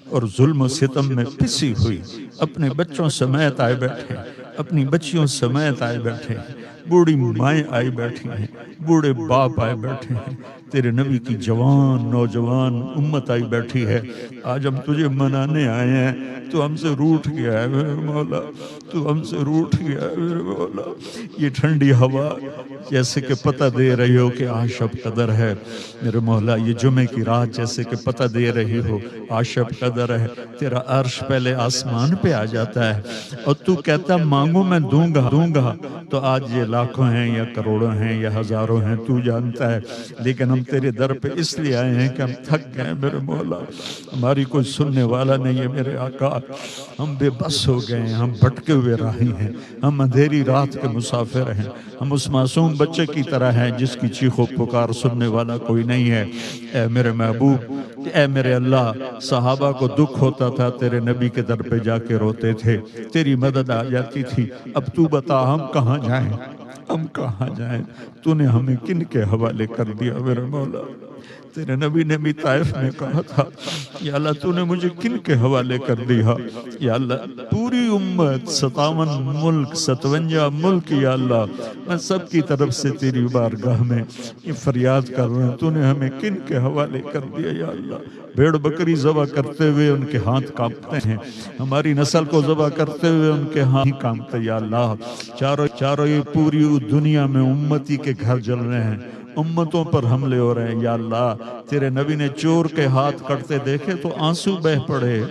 اور ظلم و ستم میں پسی ہوئی اپنے بچوں سمیت آئے بیٹھے، اپنی بچیوں سمیت آئے بیٹھے، بوڑھی مائیں آئی بیٹھی ہیں، بوڑھے باپ آئے بیٹھے ہیں، تیرے نبی کی جوان نوجوان امت آئی بیٹھی ہے۔ آج ہم تجھے منانے آئے ہیں، تو ہم سے روٹھ گیا ہے میرے مولا، تو ہم سے روٹھ گیا ہے میرے مولا۔ یہ ٹھنڈی ہوا جیسے کہ پتہ دے رہی ہو کہ آج شب قدر ہے میرے مولا، یہ جمعے کی رات جیسے کہ پتہ دے رہی ہو آج شب قدر ہے، تیرا عرش پہلے آسمان پہ آ جاتا ہے اور تو کہتا مانگو میں دوں گا، تو آج یہ لاکھوں ہیں یا کروڑوں ہیں یا ہزاروں ہیں تو جانتا ہے، لیکن ہم تیرے در پہ اس لیے آئے ہیں کہ ہم تھک گئے میرے مولا، ہماری کوئی سننے والا نہیں ہے میرے آقا، ہم بے بس ہو گئے ہیں، ہم بھٹکے ہوئے راہی ہیں، ہم اندھیری رات کے مسافر ہیں، ہم اس معصوم بچے کی طرح ہیں جس کی چیخ و پکار سننے والا کوئی نہیں ہے۔ اے میرے محبوب، اے میرے اللہ، صحابہ کو دکھ ہوتا تھا تیرے نبی کے در پہ جا کے روتے تھے، تیری مدد آ جاتی تھی، اب تو بتا ہم کہاں جائیں، ہم کہاں جائیں، تو نے ہمیں کن کے حوالے کر دیا میرے مولا؟ تیرے نبی نے بھی طائف میں کہا تھا یا اللہ تو نے مجھے کن کے حوالے کر دیا؟ یا اللہ پوری امت 57 ملک 57 ملک یا اللہ میں سب کی طرف سے تیری بارگاہ میں یہ فریاد کر رہا ہوں، تو نے ہمیں کن کے حوالے کر دیا یا اللہ؟ بھیڑ بکری ذبح کرتے ہوئے ان کے ہاتھ کانپتے ہیں، ہماری نسل کو ذبح کرتے ہوئے ان کے ہاتھ کانپتے یا اللہ، چاروں یہ پوری دنیا میں امتی کے گھر جل رہے ہیں، امتوں پر حملے ہو رہے ہیں یا اللہ، تیرے نبی نے چور کے ہاتھ کٹتے دیکھے تو آنسو بہ پڑے،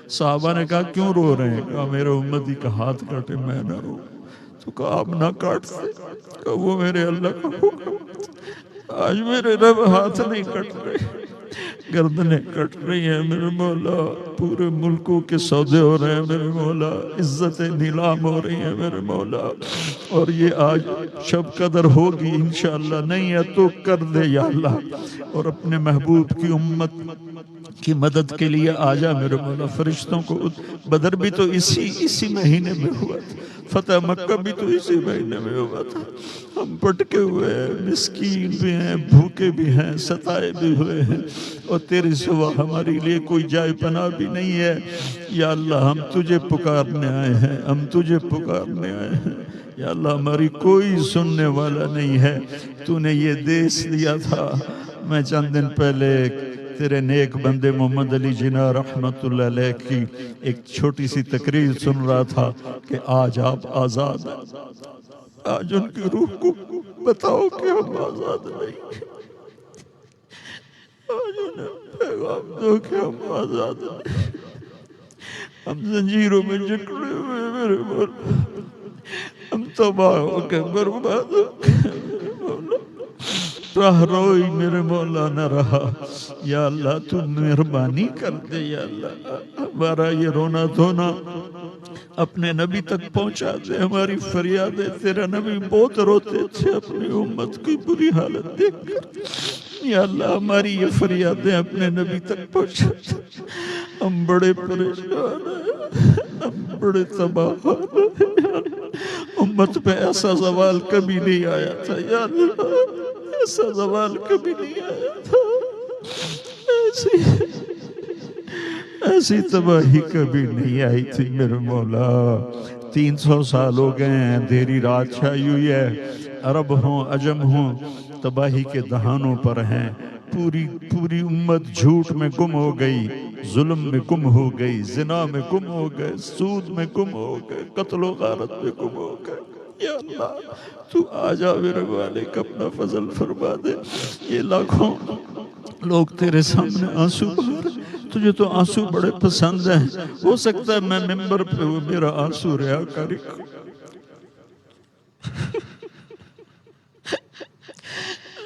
صحابہ نے کہا کیوں رو رہے ہیں؟ کہا میرے امتی کا ہاتھ کٹے میں نہ رو، تو کہا آپ نہ کاٹتے، کہا وہ میرے اللہ کا حکم، آج میرے رب ہاتھ نہیں کٹ رہے، گردنیں کٹ رہی ہیں میرے مولا، پورے ملکوں کے سودے ہو رہے ہیں میرے مولا، عزتیں نیلام ہو رہی ہیں میرے مولا، اور یہ آج شب قدر ہوگی انشاءاللہ، نہیں ہے تو کر دے یا اللہ، اور اپنے محبوب کی امت کی مدد کے لیے آجا میرے مولا۔ فرشتوں کو بدر بھی تو اسی مہینے میں ہوا تھا، فتح مکہ بھی تو اسی مہینے میں ہوا تھا، ہم پٹکے ہوئے ہیں، مسکین بھی ہیں، بھوکے بھی ہیں، ستائے بھی ہوئے ہیں، اور تیرے سوا ہمارے لیے کوئی جائے پناہ بھی نہیں ہے یا اللہ، ہم تجھے پکارنے آئے ہیں، ہم تجھے پکارنے آئے ہیں یا اللہ، ہماری کوئی سننے والا نہیں ہے، تو نے یہ دیس دیا تھا۔ میں چند دن پہلے تیرے نیک بندے محمد علی جناح رحمت اللہ علیہ کی ایک چھوٹی سی تقریر سن رہا تھا کہ آج آپ آزاد ہیں، آج ان کی روح کو بتاؤ کہ ہم آزاد نہیں، آج انہیں پیغام دو کہ ہم آزاد نہیں، ہم زنجیروں میں جکڑے ہوئے میرے مولا، ہم تباہ ہو کے برباد ہو کے میرے مولا، راہ روئی میرے مولا نہ رہا یا اللہ، تو مہربانی کر دے یا اللہ، ہمارا یہ رونا دھونا اپنے نبی تک پہنچا دے، ہماری فریادیں، تیرا نبی بہت روتے تھے اپنی امت کی بری حالت دیکھ کر یا اللہ، ہماری یہ فریادیں اپنے نبی تک پہنچا دے، ہم بڑے پریشان ہیں، ہم بڑے تباہ ہیں، امت پہ ایسا زوال کبھی نہیں آیا تھا یا اللہ، ایسا زوال کبھی نہیں آیا تھا، ایسی تباہی کبھی نہیں آئی تھی میرے مولا۔ 300 سال ہو گئے ہیں، اندھیری رات چھائی ہوئی ہے، عرب ہوں عجم ہوں تباہی کے دہانوں پر ہیں، پوری امت جھوٹ میں گم ہو گئی، ظلم میں گم ہو گئی، زنا میں گم ہو گئے، سود میں گم ہو گئے، قتل و غارت میں گم ہو گئے یا اللہ، تو آجا میرے مالک، اپنا فضل فرما دے۔ یہ لاکھوں لوگ تیرے سامنے آنسو بہا رہے، تجھے تو آنسو بڑے پسند ہیں، ہو سکتا ہے میں ممبر پہ وہ میرا آنسو ریاکاری کو،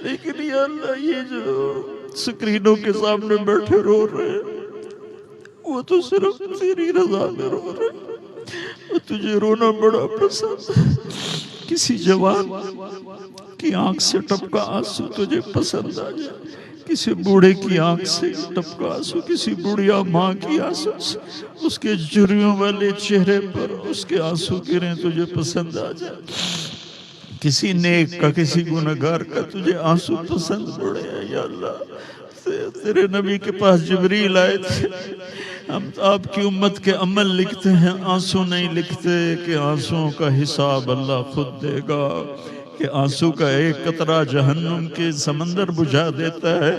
لیکن یا اللہ یہ جو سکرینوں کے سامنے بیٹھے رو رہے ہیں وہ تو صرف تیری رضا میں رو رہے ہیں، تجھے رونا بڑا پسند ہے، کسی جوان کی آنکھ سے ٹپکا آنسو تجھے پسند آ جائے، کسی بوڑھے کی آنکھ سے ٹپکا آنسو، کسی بڑھیا ماں کی آنسو، اس کے جریوں والے چہرے پر اس کے آنسو گریں تجھے پسند آ جائے، کسی نیک کا کسی گنہگار کا تجھے آنسو پسند پڑے ہیں یا اللہ۔ تیرے نبی کے پاس جبریل آئے تھے، ہم آپ کی امت کے عمل لکھتے ہیں، آنسو نہیں لکھتے کہ آنسوؤں کا حساب اللہ خود دے گا، کہ آنسو کا ایک قطرہ جہنم کے سمندر بجھا دیتا ہے۔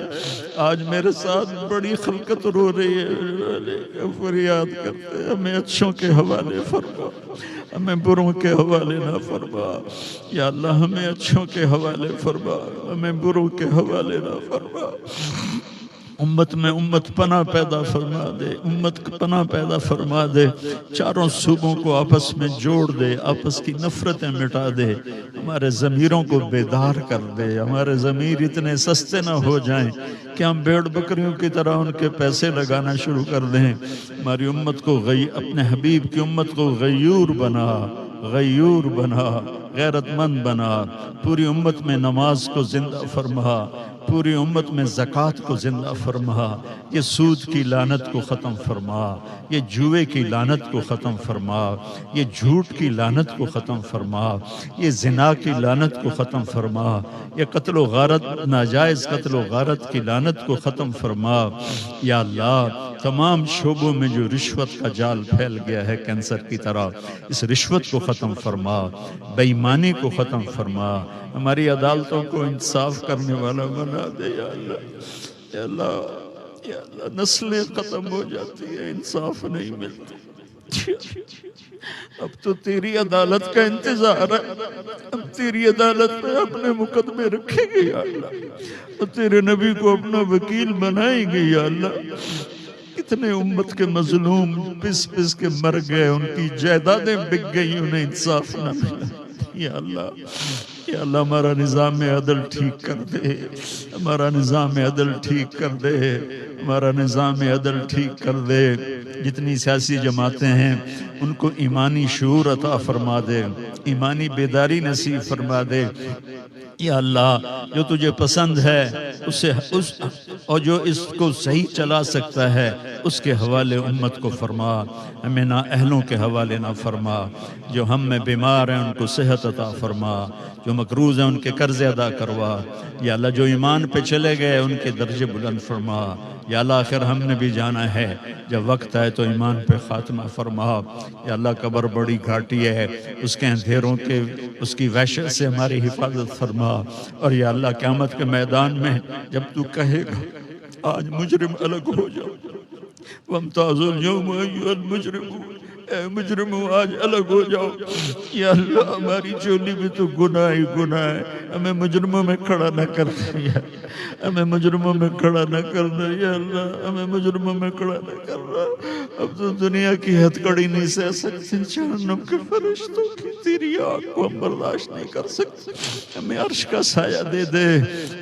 آج میرے ساتھ بڑی خلقت رو رہی ہے، فریاد کرتے ہیں ہمیں اچھوں کے حوالے فرما، ہمیں بروں کے حوالے نہ فرما یا اللہ، ہمیں اچھوں کے حوالے فرما، ہمیں بروں کے حوالے نہ فرما۔ امت میں امت پناہ پیدا فرما دے، امت پناہ پیدا فرما دے، چاروں صوبوں کو آپس میں جوڑ دے، آپس کی نفرتیں مٹا دے، ہمارے ضمیروں کو بیدار کر دے، ہمارے ضمیر اتنے سستے نہ ہو جائیں کہ ہم بھیڑ بکریوں کی طرح ان کے پیسے لگانا شروع کر دیں۔ ہماری امت کو اپنے حبیب کی امت کو غیور بنا، غیور بنا، غیرت مند بنا، پوری امت میں نماز کو زندہ فرما، پوری امت میں زکوٰۃ کو زندہ فرما، یہ سود کی لعنت کو ختم فرما، یہ جوئے کی لعنت کو ختم فرما، یہ جھوٹ کی لعنت کو ختم فرما، یہ زنا کی لعنت کو ختم فرما، یہ قتل و غارت، ناجائز قتل و غارت کی لعنت کو ختم فرما۔ یا اللہ، تمام شعبوں میں جو رشوت کا جال پھیل گیا ہے کینسر کی طرح، اس رشوت کو ختم فرما، بے ایمانی کو ختم فرما، ہماری عدالتوں کو انصاف کرنے والا بنا دے یا اللہ۔ یا اللہ، یا اللہ، نسلیں ختم ہو جاتی ہیں، انصاف نہیں ملتی۔ اب تو تیری عدالت کا انتظار ہے، اب تیری عدالت میں اپنے مقدمے رکھیں گے یا اللہ، اور تیرے نبی کو اپنا وکیل بنائیں گے یا اللہ۔ کتنے امت کے مظلوم پس پس کے مر گئے، ان کی جائیدادیں بک گئی، انہیں انصاف نہ ملا۔ یا اللہ، یا اللہ، ہمارا نظام عدل ٹھیک کر دے، ہمارا نظام عدل ٹھیک کر دے، ہمارا نظام عدل ٹھیک کر دے۔ جتنی سیاسی جماعتیں ہیں ان کو ایمانی شعور عطا فرما دے، ایمانی بیداری نصیب فرما دے۔ یا اللہ، جو تجھے پسند ہے اسے اور جو اس کو صحیح چلا سکتا ہے اس کے حوالے امت کو فرما، ہمیں نا اہلوں کے حوالے نہ فرما۔ جو ہم میں بیمار ہیں ان کو صحت عطا فرما، جو مقروض ہیں ان کے قرض ادا کروا۔ یا اللہ، جو ایمان پہ چلے گئے ان کے درجے بلند فرما۔ یا اللہ، آخر ہم نے بھی جانا ہے، جب وقت آئے تو ایمان پہ خاتمہ فرما۔ یا اللہ، قبر بڑی گھاٹی ہے، اس کے اندھیروں کے، اس کی وحشت سے ہماری حفاظت فرما۔ اور یا اللہ، قیامت کے میدان میں جب تو کہے گا آج مجرم الگ ہو جاؤ، وَامْتَازُوا الْيَوْمَ أَيُّهَا الْمُجْرِمُونَ، اے مجرموں آج الگ ہو جاؤ۔ یا اللہ، ہماری چولی میں تو گناہ ہی گناہ ہے، ہمیں مجرموں میں کھڑا نہ کر دے یا اللہ، ہمیں مجرموں میں کھڑا نہ کر دے یا اللہ، ہمیں مجرموں میں کھڑا نہ کر دے۔ اب تو دنیا کی ہتھ کڑی نہیں سہ سکتے، جہنم کے فرشتوں کی تیری آگ کو ہم برداشت نہیں کر سکتے۔ ہمیں عرش کا سایہ دے دے،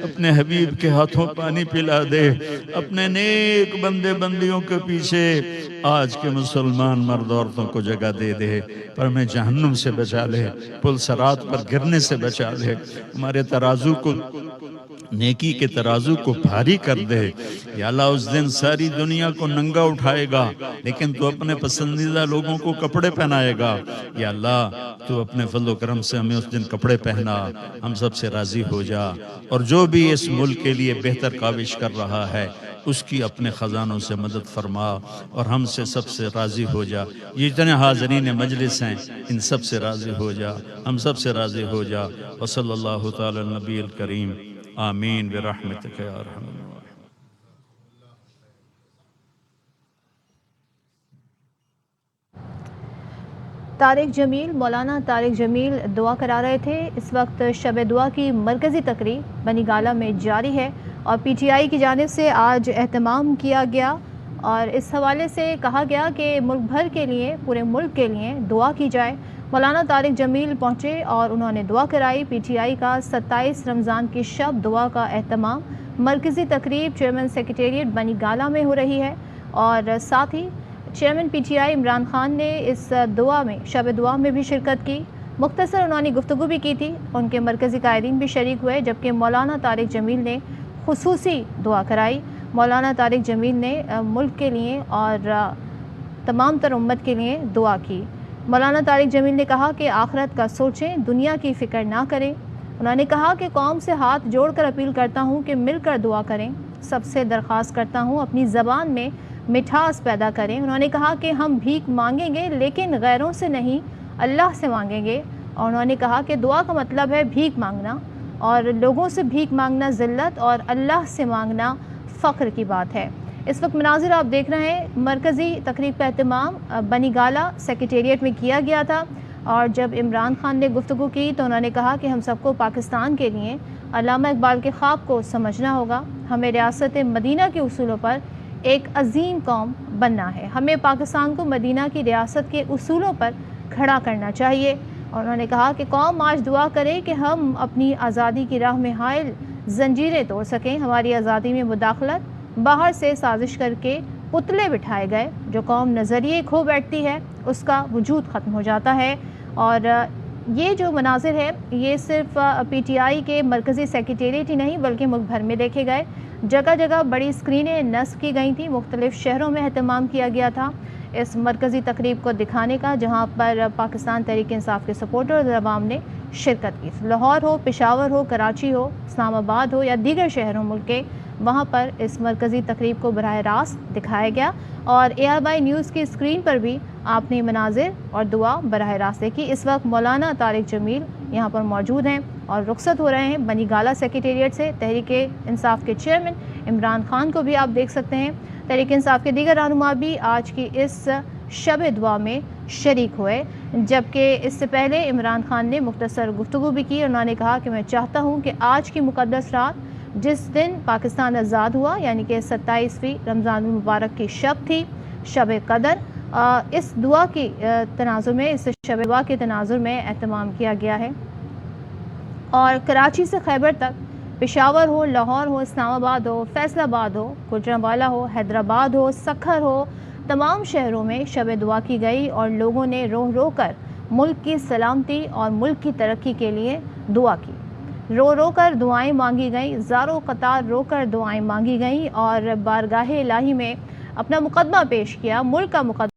اپنے حبیب کے ہاتھوں پانی پلا دے، اپنے نیک بندے بندیوں کے پیچھے آج کے مسلمان مرد عورتوں کو جگہ دے دے، پر ہمیں جہنم سے بچا لے، پل صراط پر گرنے سے بچا لے، ہمارے ترازو کو، نیکی کے ترازو کو بھاری کر دے۔ یا اللہ، اس دن ساری دنیا کو ننگا اٹھائے گا لیکن تو اپنے پسندیدہ لوگوں کو کپڑے پہنائے گا۔ یا اللہ، تو اپنے فضل و کرم سے ہمیں اس دن کپڑے پہنا، ہم سب سے راضی ہو جا، اور جو بھی اس ملک کے لیے بہتر کاوش کر رہا ہے اس کی اپنے خزانوں سے مدد فرما، اور ہم سے سب سے راضی ہو جا۔ یہ جتنے حاضرین مجلس ہیں ان سب سے راضی ہو جا، ہم سب سے راضی ہو جا۔ وصلی اللہ تعالی النبی الکریم، آمین برحمتک یا ارحم الراحمین۔ طارق جمیل، مولانا طارق جمیل دعا کرا رہے تھے۔ اس وقت شب دعا کی مرکزی تقریب بنی گالہ میں جاری ہے اور پی ٹی آئی کی جانب سے آج اہتمام کیا گیا، اور اس حوالے سے کہا گیا کہ ملک بھر کے لیے، پورے ملک کے لیے دعا کی جائے۔ مولانا طارق جمیل پہنچے اور انہوں نے دعا کرائی۔ پی ٹی آئی کا 27 رمضان کی شب دعا کا اہتمام، مرکزی تقریب چیئرمین سیکریٹریٹ بنی گالہ میں ہو رہی ہے، اور ساتھ ہی chairman P T I Imran Khan نے اس دعا میں، شب دعا میں بھی شرکت کی۔ مختصر انہوں گفتگو بھی کی تھی، ان کے مرکزی قائدین بھی شریک ہوئے، جبکہ مولانا طارق جمیل نے خصوصی دعا کرائی۔ مولانا طارق جمیل نے ملک کے لیے اور تمام تر امت کے لیے دعا کی۔ مولانا طارق جمیل نے کہا کہ آخرت کا سوچیں، دنیا کی فکر نہ کریں۔ انہوں نے کہا کہ قوم سے ہاتھ جوڑ کر اپیل کرتا ہوں کہ مل کر دعا کریں۔ سب سے درخواست کرتا ہوں اپنی زبان میں مٹھاس پیدا کریں۔ انہوں نے کہا کہ ہم بھیک مانگیں گے لیکن غیروں سے نہیں، اللہ سے مانگیں گے، اور انہوں نے کہا کہ دعا کا مطلب ہے بھیک مانگنا، اور لوگوں سے بھیک مانگنا ذلت اور اللہ سے مانگنا فخر کی بات ہے۔ اس وقت مناظر آپ دیکھ رہے ہیں، مرکزی تقریب کا اہتمام بنی گالہ سیکریٹریٹ میں کیا گیا تھا، اور جب عمران خان نے گفتگو کی تو انہوں نے کہا کہ ہم سب کو پاکستان کے لیے علامہ اقبال کے خواب کو سمجھنا ہوگا، ہمیں ریاست مدینہ کے اصولوں پر ایک عظیم قوم بننا ہے، ہمیں پاکستان کو مدینہ کی ریاست کے اصولوں پر کھڑا کرنا چاہیے، اور انہوں نے کہا کہ قوم آج دعا کرے کہ ہم اپنی آزادی کی راہ میں حائل زنجیریں توڑ سکیں، ہماری آزادی میں مداخلت باہر سے سازش کر کے پتلے بٹھائے گئے، جو قوم نظریے کھو بیٹھتی ہے اس کا وجود ختم ہو جاتا ہے۔ اور یہ جو مناظر ہے یہ صرف پی ٹی آئی کے مرکزی سیکریٹریٹ ہی نہیں بلکہ ملک بھر میں دیکھے گئے، جگہ جگہ بڑی اسکرینیں نصب کی گئی تھیں، مختلف شہروں میں اہتمام کیا گیا تھا اس مرکزی تقریب کو دکھانے کا، جہاں پر پاکستان تحریک انصاف کے سپورٹر اور عوام نے شرکت کی۔ لاہور ہو، پشاور ہو، کراچی ہو، اسلام آباد ہو یا دیگر شہروں ملک کے، وہاں پر اس مرکزی تقریب کو براہ راست دکھایا گیا، اور ARY نیوز کی اسکرین پر بھی آپ نے مناظر اور دعا براہ راست دیکھی۔ اس وقت مولانا طارق جمیل یہاں پر موجود ہیں اور رخصت ہو رہے ہیں بنی گالہ سیکریٹریٹ سے۔ تحریک انصاف کے چیئرمین عمران خان کو بھی آپ دیکھ سکتے ہیں، تحریک انصاف کے دیگر رہنما بھی آج کی اس شب دعا میں شریک ہوئے، جبکہ اس سے پہلے عمران خان نے مختصر گفتگو بھی کی۔ انہوں نے کہا کہ میں چاہتا ہوں کہ آج کی مقدس رات جس دن پاکستان آزاد ہوا، یعنی کہ 27ویں رمضان المبارک کی شب تھی، شب قدر، اس دعا کی تناظر میں، اس شب دعا کے تناظر میں اہتمام کیا گیا ہے، اور کراچی سے خیبر تک، پشاور ہو، لاہور ہو، اسلام آباد ہو، فیصل آباد ہو، گوجرانوالہ ہو، حیدرآباد ہو، سکھر ہو، تمام شہروں میں شب دعا کی گئی، اور لوگوں نے رو رو کر ملک کی سلامتی اور ملک کی ترقی کے لیے دعا کی، رو رو کر دعائیں مانگی گئیں، زاروں قطار رو کر دعائیں مانگی گئیں، اور بارگاہ الہی میں اپنا مقدمہ پیش کیا، ملک کا مقدمہ